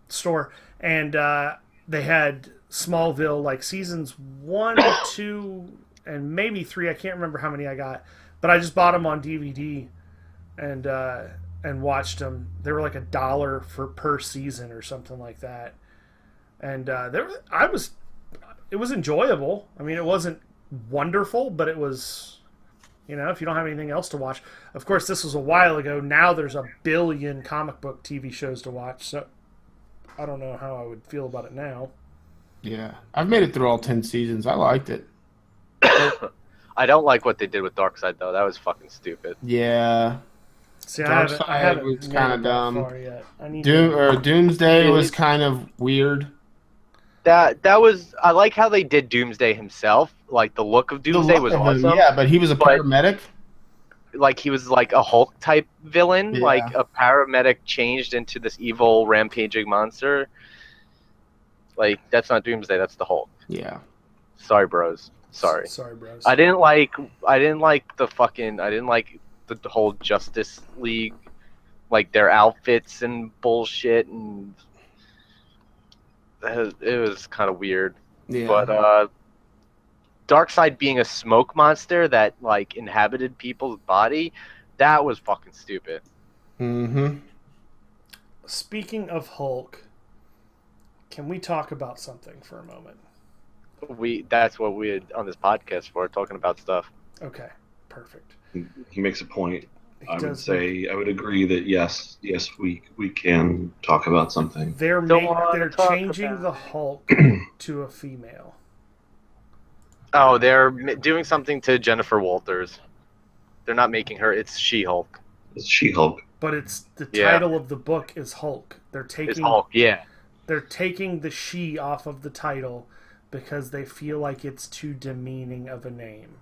store, and they had Smallville, like seasons 1, 2, and maybe 3. I can't remember how many I got, but I just bought them on DVD and watched them. They were like $1 per season or something like that, and it was enjoyable. I mean, it wasn't wonderful, but it was, if you don't have anything else to watch. Of course, this was a while ago. Now there's a billion comic book TV shows to watch, so I don't know how I would feel about it now. Yeah, I've made it through all 10 seasons. I liked it. I don't like what they did with Darkseid though. That was fucking stupid. Yeah. See, Darkseid I haven't was made kinda it that dumb. far yet. I need Doomsday It was was- kind of weird. That was I like how they did Doomsday himself. Like the look of Doomsday was The look of him, awesome. yeah, but he was a But- paramedic. Like he was like a Hulk type villain, Yeah. like a paramedic changed into this evil rampaging monster. Like that's not Doomsday, that's the Hulk. Yeah. Sorry, bros. Sorry. Sorry, bros. I didn't like the whole Justice League, like their outfits and bullshit, and it was kind of weird. Yeah. But Darkseid being a smoke monster that like inhabited people's body, that was fucking stupid. Mm-hmm. Speaking of Hulk, can we talk about something for a moment? That's what we had on this podcast for, talking about stuff. Okay, perfect. He makes a point. He I would does- say I would agree that yes, we can talk about something. they're wanna talk changing about the Hulk to a female. Oh, they're doing something to Jennifer Walters. They're not making her. It's She-Hulk. It's She-Hulk. But it's the Yeah. title of the book is Hulk. It's Hulk. Yeah. They're taking the she off of the title because they feel like it's too demeaning of a name.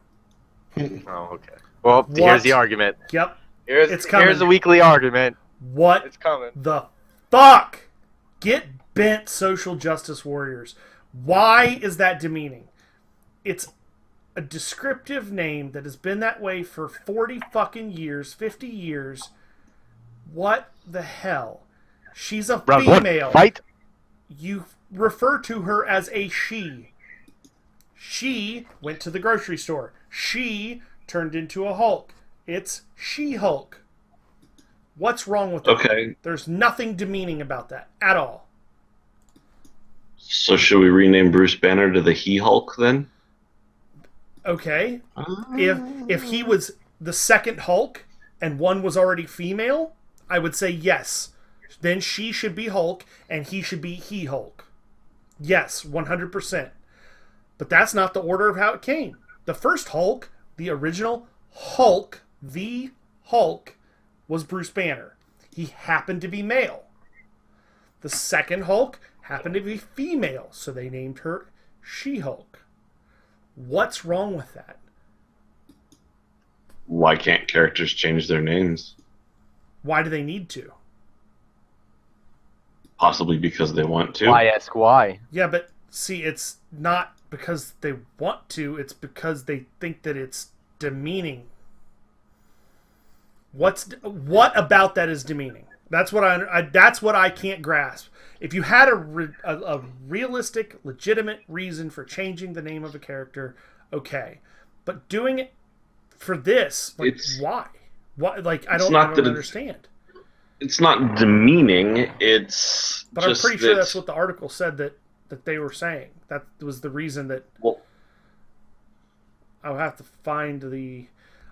Oh, okay. Well, What? here's the argument. Yep. It's coming. Here's the weekly argument. What It's coming. the fuck? Get bent, social justice warriors. Why is that demeaning? It's a descriptive name that has been that way for 40 fucking years, 50 years. What the hell? She's a Round one, female. fight. You refer to her as a she. She went to the grocery store. She turned into a Hulk. It's She-Hulk. What's wrong with that? Okay, There's nothing demeaning about that at all. So should we rename Bruce Banner to the He Hulk then? Okay, if he was the second Hulk and one was already female, I would say yes. Then she should be Hulk and he should be He Hulk. Yes, 100%. But that's not the order of how it came. The first Hulk, the original Hulk, the Hulk, was Bruce Banner. He happened to be male. The second Hulk happened to be female, so they named her She-Hulk. What's wrong with that? Why can't characters change their names? Why do they need to? Possibly because they want to. Why ask why? Yeah, but see, it's not because they want to, it's because they think that it's demeaning. What about that is demeaning? That's what I can't grasp. If you had a realistic, legitimate reason for changing the name of a character, okay. But doing it for this, like, why? Why? Like, I don't understand. It's not demeaning. It's But I'm pretty sure that's what the article said that they were saying. That was the reason that. Well, I'll have to find the.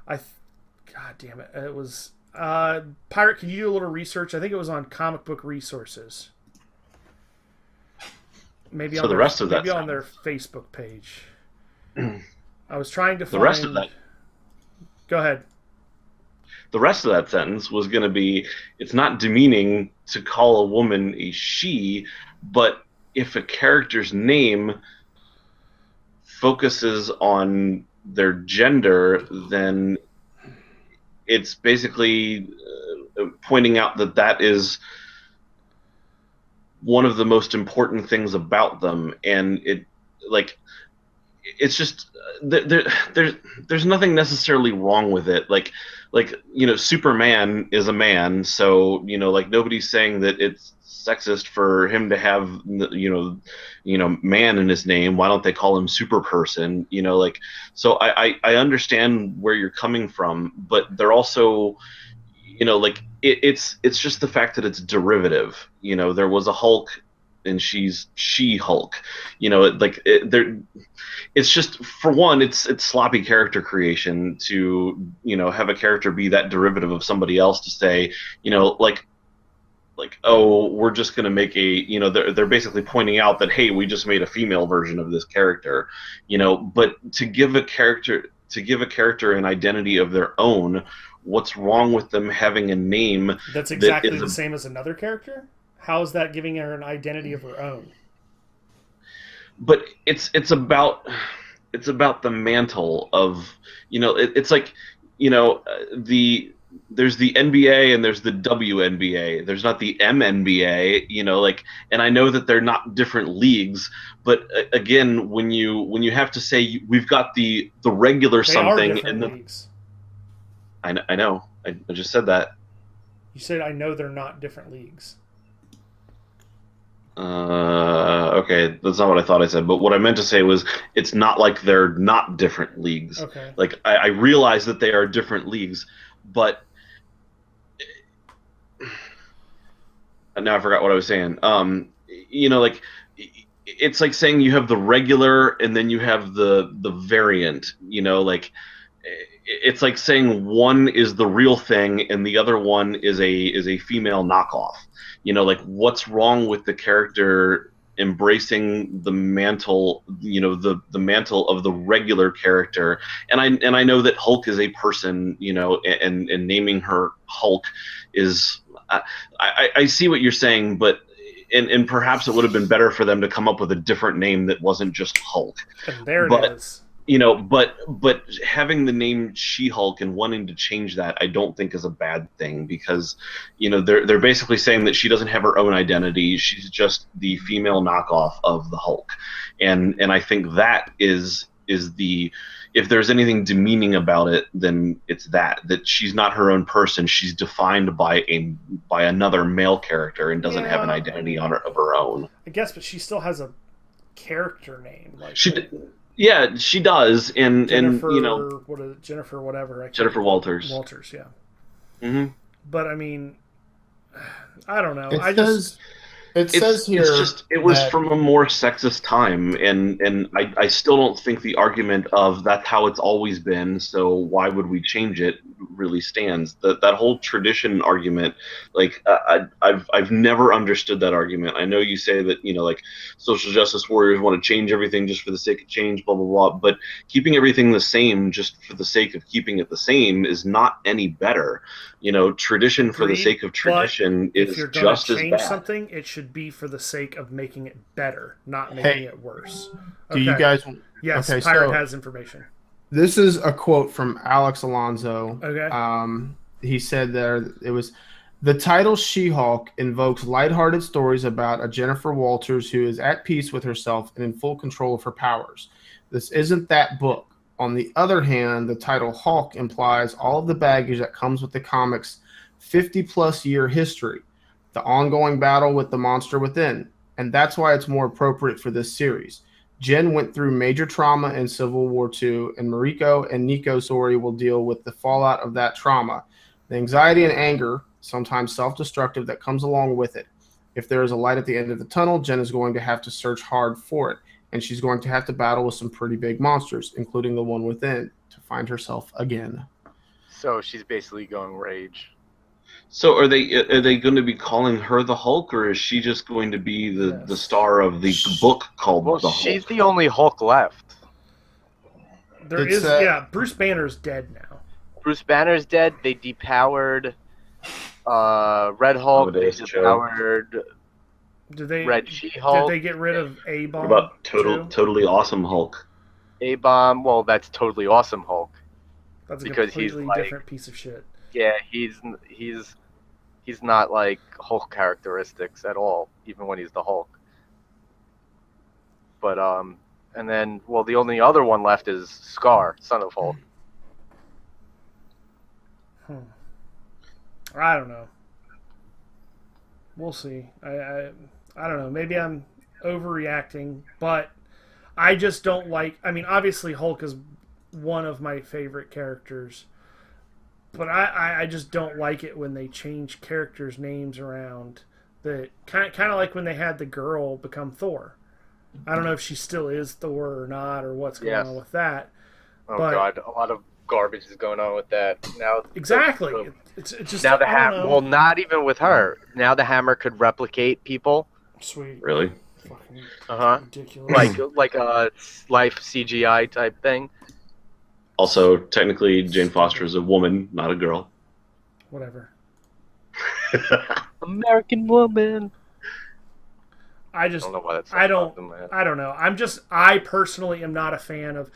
God damn it! It was Pirate. Can you do a little research? I think it was on Comic Book Resources. Maybe so on the rest of that maybe on their Facebook page. I was trying to find the rest of that. Go ahead. The rest of that sentence was going to be, it's not demeaning to call a woman a she, but if a character's name focuses on their gender, then it's basically pointing out that that is one of the most important things about them, and it's just there's nothing necessarily wrong with it. Like Superman is a man, so like nobody's saying that it's sexist for him to have man in his name. Why don't they call him Superperson? So I understand where you're coming from, but they're also it's just the fact that it's derivative. There was a Hulk and she's She-Hulk. It's just, for one, it's sloppy character creation to have a character be that derivative of somebody else, to say oh, we're just going to make a they're basically pointing out that, hey, we just made a female version of this character, but to give a character an identity of their own, what's wrong with them having a name that's exactly the same as another character? How is that giving her an identity of her own? But it's about the mantle of it's like there's the NBA and there's the WNBA. There's not the MNBA, and I know that they're not different leagues, but again, when you have to say we've got the regular they something are different and leagues. I know. I just said that. You said I know they're not different leagues. Okay, that's not what I thought I said. But what I meant to say was, it's not like they're not different leagues. Okay. Like I realize that they are different leagues, but now I forgot what I was saying. It's like saying you have the regular and then you have the variant. It's like saying one is the real thing and the other one is a female knockoff. What's wrong with the character embracing the mantle, the mantle of the regular character? And I know that Hulk is a person, and naming her Hulk is, I see what you're saying, but and perhaps it would have been better for them to come up with a different name that wasn't just Hulk. And there it is. But having the name She-Hulk and wanting to change that, I don't think is a bad thing, because they're basically saying that she doesn't have her own identity. She's just the female knockoff of the Hulk, and I think that is the, if there's anything demeaning about it, then it's that she's not her own person. She's defined by another male character and doesn't have an identity of her own. I guess, but she still has a character name. Yeah, she does, and Jennifer, and what is it? Jennifer whatever. Jennifer Walters. Walters, yeah. Mm-hmm. But I mean, I don't know. It says here it was that- from a more sexist time, and I still don't think the argument of that's how it's always been, so why would we change it really stands. That whole tradition argument, like I've never understood that argument. I know you say that, you know, like social justice warriors want to change everything just for the sake of change, blah blah blah, but keeping everything the same just for the sake of keeping it the same is not any better. You know, tradition for the Agreed, sake of tradition if is you're going just to as change bad. something, it should be for the sake of making it better, not making Hey, it worse. Do you guys? Yes, Okay, Pirate so has information. this is a quote from Alex Alonso. Okay. He said there it was the title She-Hulk invokes lighthearted stories about a Jennifer Walters who is at peace with herself and in full control of her powers. This isn't that book. On the other hand, the title Hulk implies all of the baggage that comes with the comic's 50-plus year history, the ongoing battle with the monster within, and that's why it's more appropriate for this series. Jen went through major trauma in Civil War II, and Mariko and Nico Sori will deal with the fallout of that trauma, the anxiety and anger, sometimes self-destructive, that comes along with it. If there is a light at the end of the tunnel, Jen is going to have to search hard for it, and she's going to have to battle with some pretty big monsters, including the one within, to find herself again. So she's basically going rage. So are they going to be calling her the Hulk, or is she just going to be the star of the book called Well, the Hulk? she's the only Hulk left. There It's, is, Bruce Banner's dead now. Bruce Banner's dead. They depowered Red Hulk. Amadeus They Cho. depowered Did they Red She-Hulk. Did they get rid of A-Bomb? What about too? totally awesome Hulk? A-Bomb. Well, that's totally awesome Hulk. That's a because he's completely like- different piece of shit. Yeah, he's not like Hulk characteristics at all, even when he's the Hulk. But and then the only other one left is Scar, son of Hulk. I don't know. We'll see. I don't know. Maybe I'm overreacting, but I just don't like. I mean, obviously Hulk is one of my favorite characters, but I just don't like it when they change characters' names around. That kind of like when they had the girl become Thor. I don't know if she still is Thor or not, or what's going on with that. Oh But- God, a lot of garbage is going on with that now. Exactly. It's just Now the I don't Hammer. know. Well, not even with her. Now the Hammer could replicate people. Sweet. Really? Fucking Like ridiculous. like a life CGI type thing. Also, technically, Jane Foster is a woman, not a girl. Whatever. American woman. I I just don't know why that's. I don't know. I personally am not a fan of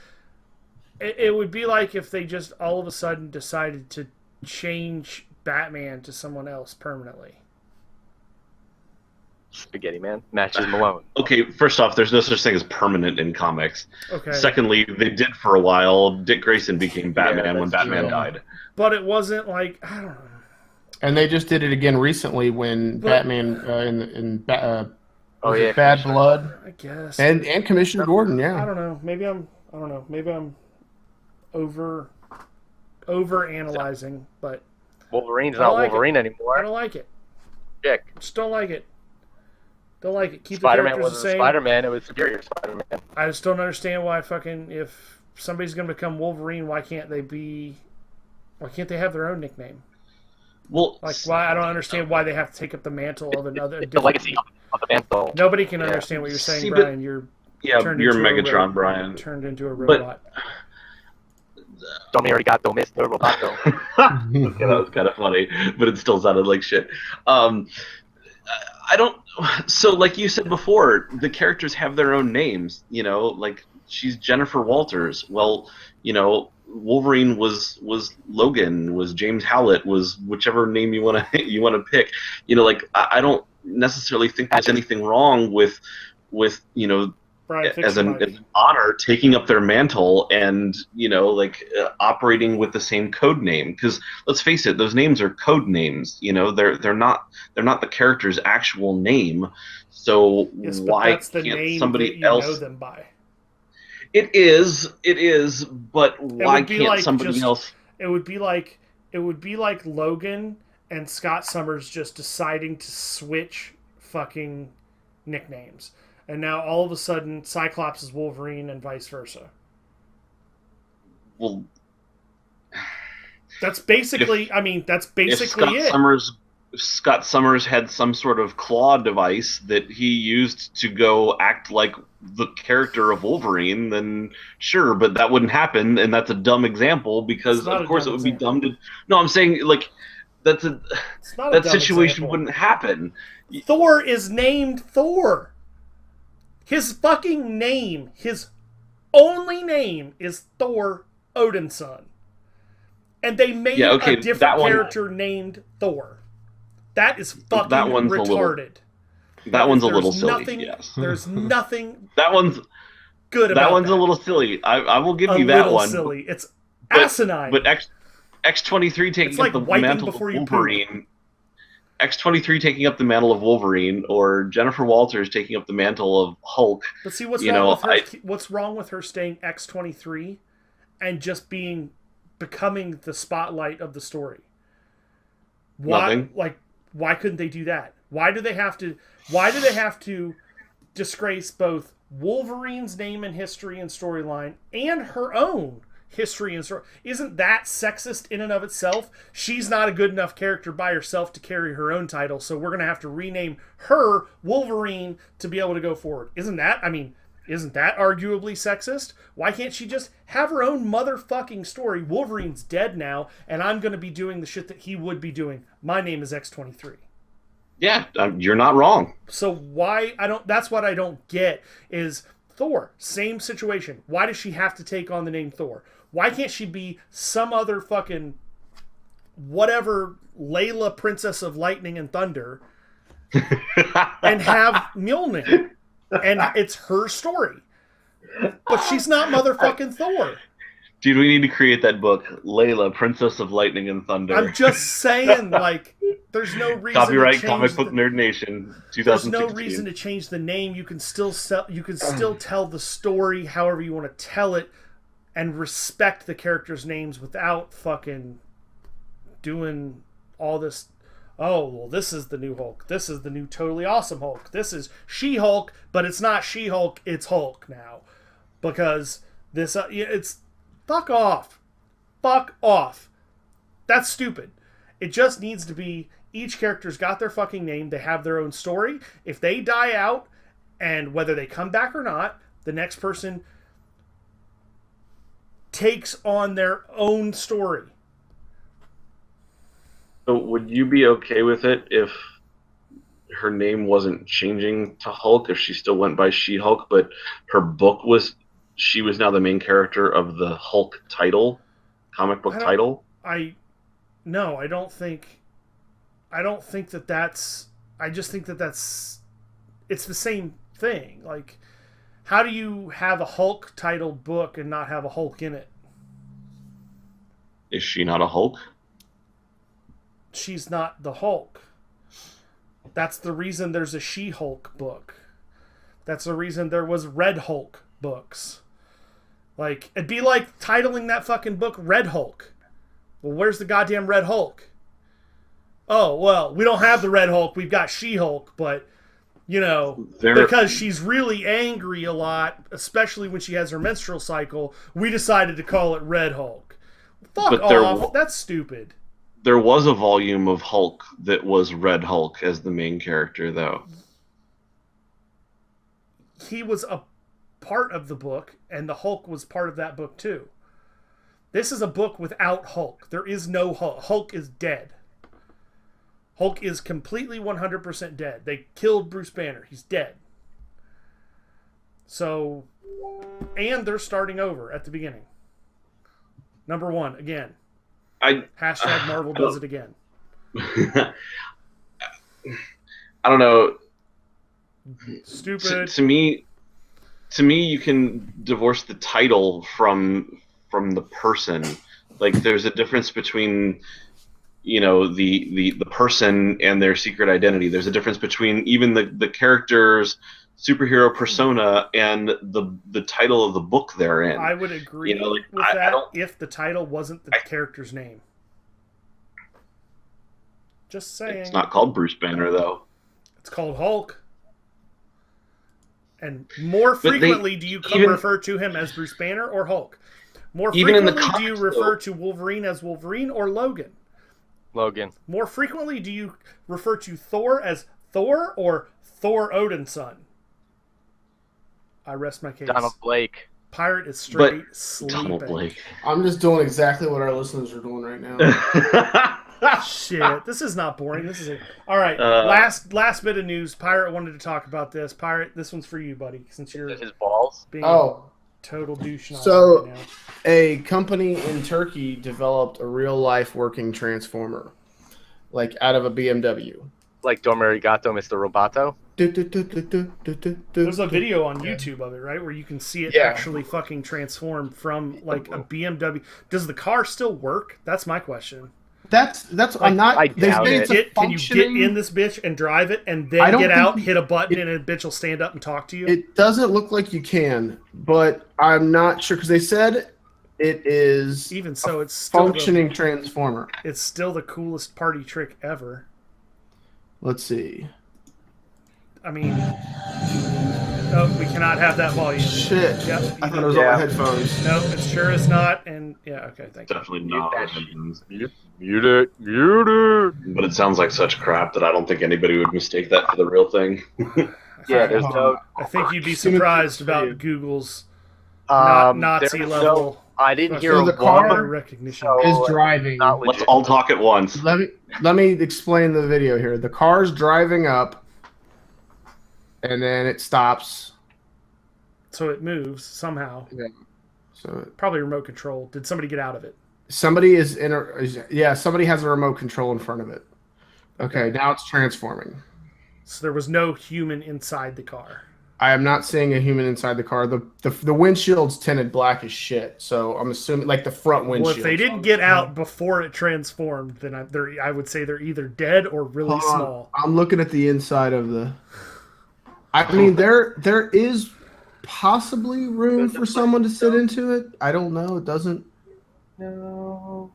it would be like if they just all of a sudden decided to change Batman to someone else permanently. Spaghetti Man matches Malone. Okay, first off, there's no such thing as permanent in comics. Okay. Secondly, they did for a while. Dick Grayson became Batman Yeah, when that's Batman true. died. But it wasn't like I don't know. And they just did it again recently when But- Batman was it Yeah, Bad Commissioner Blood I guess. and Commissioner Gordon, I yeah. don't know. Maybe I'm over analyzing, but Wolverine's I not like it. Wolverine I anymore. don't like it. Chick. Just don't like it. Don't like it. Keep Spider-Man the characters the wasn't same. Spider-Man. It was Superior Spider-Man. I just don't understand why if somebody's going to become Wolverine, why can't they have their own nickname? Well, Like why I don't understand why they have to take up the mantle of another. It's the legacy of the Mantle. Nobody can Yeah. understand what you're saying, See, but- Brian. You're yeah, turned you're into a Megatron, robot. Brian. Turned into a But- robot. Don't arigato, Mr. Roboto. Yeah, that was kind of funny, but it still sounded like shit. I don't. So, like you said before, the characters have their own names. You know, like she's Jennifer Walters. Well, you know, Wolverine was Logan, was James Howlett, was whichever name you want to pick. You know, like I don't necessarily think there's anything wrong with you know, Brian, fix as your an mic. honor taking up their mantle and you know operating with the same code name, because let's face it, those names are code names. You know, they're not the character's actual name. So Yes, but why that's the can't name somebody that you else know them by. It is, but why would be can't like somebody just- else? It would be like Logan and Scott Summers just deciding to switch fucking nicknames. And now all of a sudden Cyclops is Wolverine and vice versa. Well, that's basically if Scott Summers had some sort of claw device that he used to go act like the character of Wolverine, then sure, but that wouldn't happen, and that's a dumb example because of course it would be dumb to. No, I'm saying like that situation example. Wouldn't happen. Thor is named Thor. His fucking name, his only name is Thor Odinson. And they made a different character named Thor. That is fucking retarded. That one's a little silly. Yes. There's nothing that one's good about that. One's a little silly. I will give you that one. Silly. It's asinine. But X-23 taking up the mantle of Wolverine. X-23 taking up the mantle of Wolverine, or Jennifer Walters taking up the mantle of Hulk. But see, what's wrong with her staying X-23 and just becoming the spotlight of the story? Nothing. Why couldn't they do that? Why do they have to disgrace both Wolverine's name and history and storyline and her own history and story? Isn't that sexist in and of itself? She's not a good enough character by herself to carry her own title, so we're going to have to rename her Wolverine to be able to go forward. Isn't that arguably sexist? Why can't she just have her own motherfucking story? Wolverine's dead now, and I'm going to be doing the shit that he would be doing. My name is X-23. Yeah, you're not wrong. So that's what I don't get is Thor, same situation. Why does she have to take on the name Thor? Why can't she be some other fucking whatever Layla, Princess of Lightning and Thunder, and have Mjolnir? And it's her story. But she's not motherfucking Thor. Dude, we need to create that book, Layla, Princess of Lightning and Thunder. I'm just saying, there's no reason Copyright to change Comic Book Nerd Nation, 2016. There's no reason to change the name. You can still tell the story however you want to tell it and respect the characters' names without fucking doing all this. Oh, well, this is the new Hulk. This is the new totally awesome Hulk. This is She-Hulk, but it's not She-Hulk, it's Hulk now. Because this, it's... Fuck off. Fuck off. That's stupid. It just needs to be, each character's got their fucking name, they have their own story. If they die out, and whether they come back or not, the next person takes on their own story. So would you be okay with it if her name wasn't changing to Hulk, if she still went by She-Hulk, but her book she was now the main character of the Hulk title, comic book title? No, I don't think that's... I just think that's... It's the same thing. Like, how do you have a Hulk titled book and not have a Hulk in it? Is she not a Hulk? She's not the Hulk. That's the reason there's a She-Hulk book. That's the reason there was Red Hulk books. Like, it'd be like titling that fucking book Red Hulk. Well, where's the goddamn Red Hulk? Oh, well, we don't have the Red Hulk. We've got She-Hulk, but, because she's really angry a lot, especially when she has her menstrual cycle, we decided to call it Red Hulk. Fuck off. That's stupid. There was a volume of Hulk that was Red Hulk as the main character, though. He was a part of the book, and the Hulk was part of that book, too. This is a book without Hulk. There is no Hulk. Hulk is dead. Hulk is completely 100% dead. They killed Bruce Banner. He's dead. So, and they're starting over at the beginning. Number 1, again. Hashtag Marvel does it again. I don't know. Stupid. To me, you can divorce the title from the person. Like, there's a difference between, the person and their secret identity. There's a difference between even the character's superhero persona and the title of the book they're in. I would agree with that if the title wasn't the character's name. Just saying. It's not called Bruce Banner, though. It's called Hulk. And more But they- frequently, do you even- refer to him as Bruce Banner or Hulk? More Even in the frequently, do you comics, refer though. to Wolverine as Wolverine or Logan? Logan. More frequently, do you refer to Thor as Thor or Thor Odin's son? I rest my case. Donald Blake. Pirate is straight But sleeping. Donald Blake. I'm just doing exactly what our listeners are doing right now. Shit, this is not boring. This is it. All right. Uh, last bit of news. Pirate wanted to talk about this. Pirate, this one's for you, buddy, since you're His balls. being Oh, a total douche. So- right now. a company in Turkey developed a real life working transformer, like out of a BMW. Like Domerigato, Mr. Roboto. There's a video on YouTube of it, right, where you can see it Yeah. actually fucking transform from like a BMW. Does the car still work? That's my question. That's I'm not. I they doubt say it. it's a Can you get functioning- in this bitch and drive it, and I then don't get think out, you- hit a button, and a bitch will stand up and talk to you? It doesn't look like you can, but I'm not sure because they said it is Even so, it's still functioning transformer. it's still the coolest party trick ever. Let's see. I mean, oh, we cannot have that volume. Shit. Yep. I thought it was on Yeah. my headphones. No, it sure is not. And yeah, okay, thank you. Definitely Mute not. that shit. Mute it. But it sounds like such crap that I don't think anybody would mistake that for the real thing. Yeah, there's no. I think you'd be As soon as surprised it's about for you. Google's Nazi Nazi level I didn't hear So the car- auto recognition. So- Is driving. not Let's legit. all talk at once. Let me explain the video here. The car's driving up, and then it stops. So it moves somehow. So Probably remote control. Did somebody get out of it? somebody is in a somebody has a remote control in front of it. Okay, now it's transforming. So there was no human inside the car. I am not seeing a human inside the car. The windshield's tinted black as shit, so I'm assuming like the front windshield. Well, if they didn't get out before it transformed, then I would say they're either dead or really Hold on. small. I'm looking at the inside of the. I mean, there is possibly room for someone to sit into it. I don't know. It doesn't. No.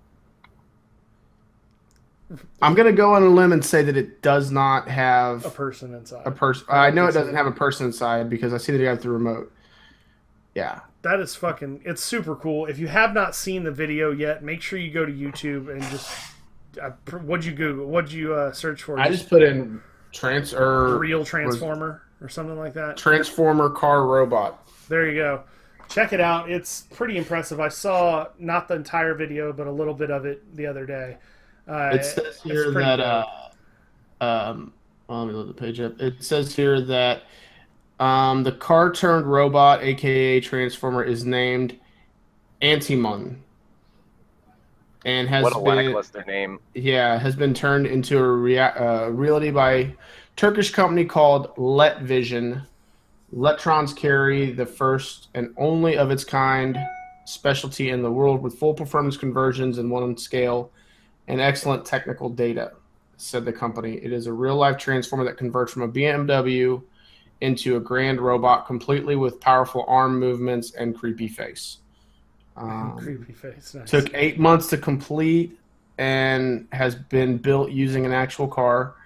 I'm gonna go on a limb and say that it does not have A person inside. a person. I know it doesn't have a person inside because I see that it got the remote. Yeah. That is fucking. It's super cool. If you have not seen the video yet, make sure you go to YouTube and just. What'd you Google? What'd you search for? I just put in real transformer or something like that. transformer car robot. There you go. Check it out. It's pretty impressive. I saw not the entire video, but a little bit of it the other day. It says it's here pretty that dope. well, let me load the page up. It says here that the car turned robot, aka transformer, is named Antimon, and has What a been lackluster name. has been turned into a reality by Turkish company called Letvision. Letrons carry the first and only of its kind specialty in the world with full performance conversions in one scale and excellent technical data, said the company. It is a real-life transformer that converts from a BMW into a grand robot completely with powerful arm movements and creepy face. Creepy face. Nice. Took 8 months to complete and has been built using an actual car.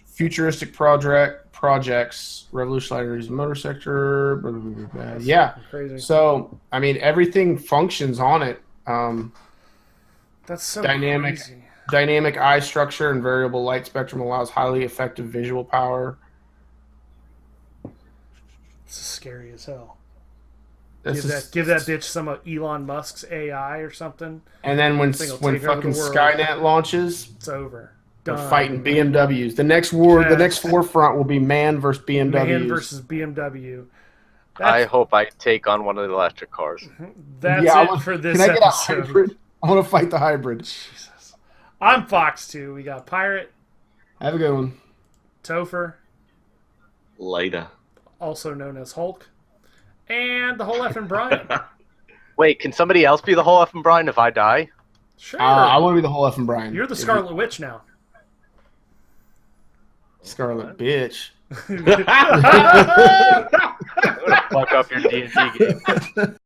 Futuristic projects, revolutionaries motor sector. Blah, blah, blah, blah. That's Yeah. crazy. So, I mean, everything functions on it. That's so dynamic. crazy. Dynamic eye structure and variable light spectrum allows highly effective visual power. It's scary as hell. This Give that bitch some of Elon Musk's AI or something. And then when Thing will when take over fucking the world. Skynet launches, It's over. they're Done. fighting BMWs. The next war, Yeah. the next forefront will be man versus BMWs. Man versus BMW. I That's, hope I take on one of the electric cars. that's Yeah, it for this Can I get a episode. hybrid? I want to fight the hybrid. Jesus. I'm Fox 2. We got Pirate, Have a good one. Topher, Later. also known as Hulk, and the whole effing Brian. Wait, can somebody else be the whole effing Brian if I die? Sure. I want to be the whole effing Brian. You're the Scarlet Witch now. Scarlet bitch. Fuck up your D&D game.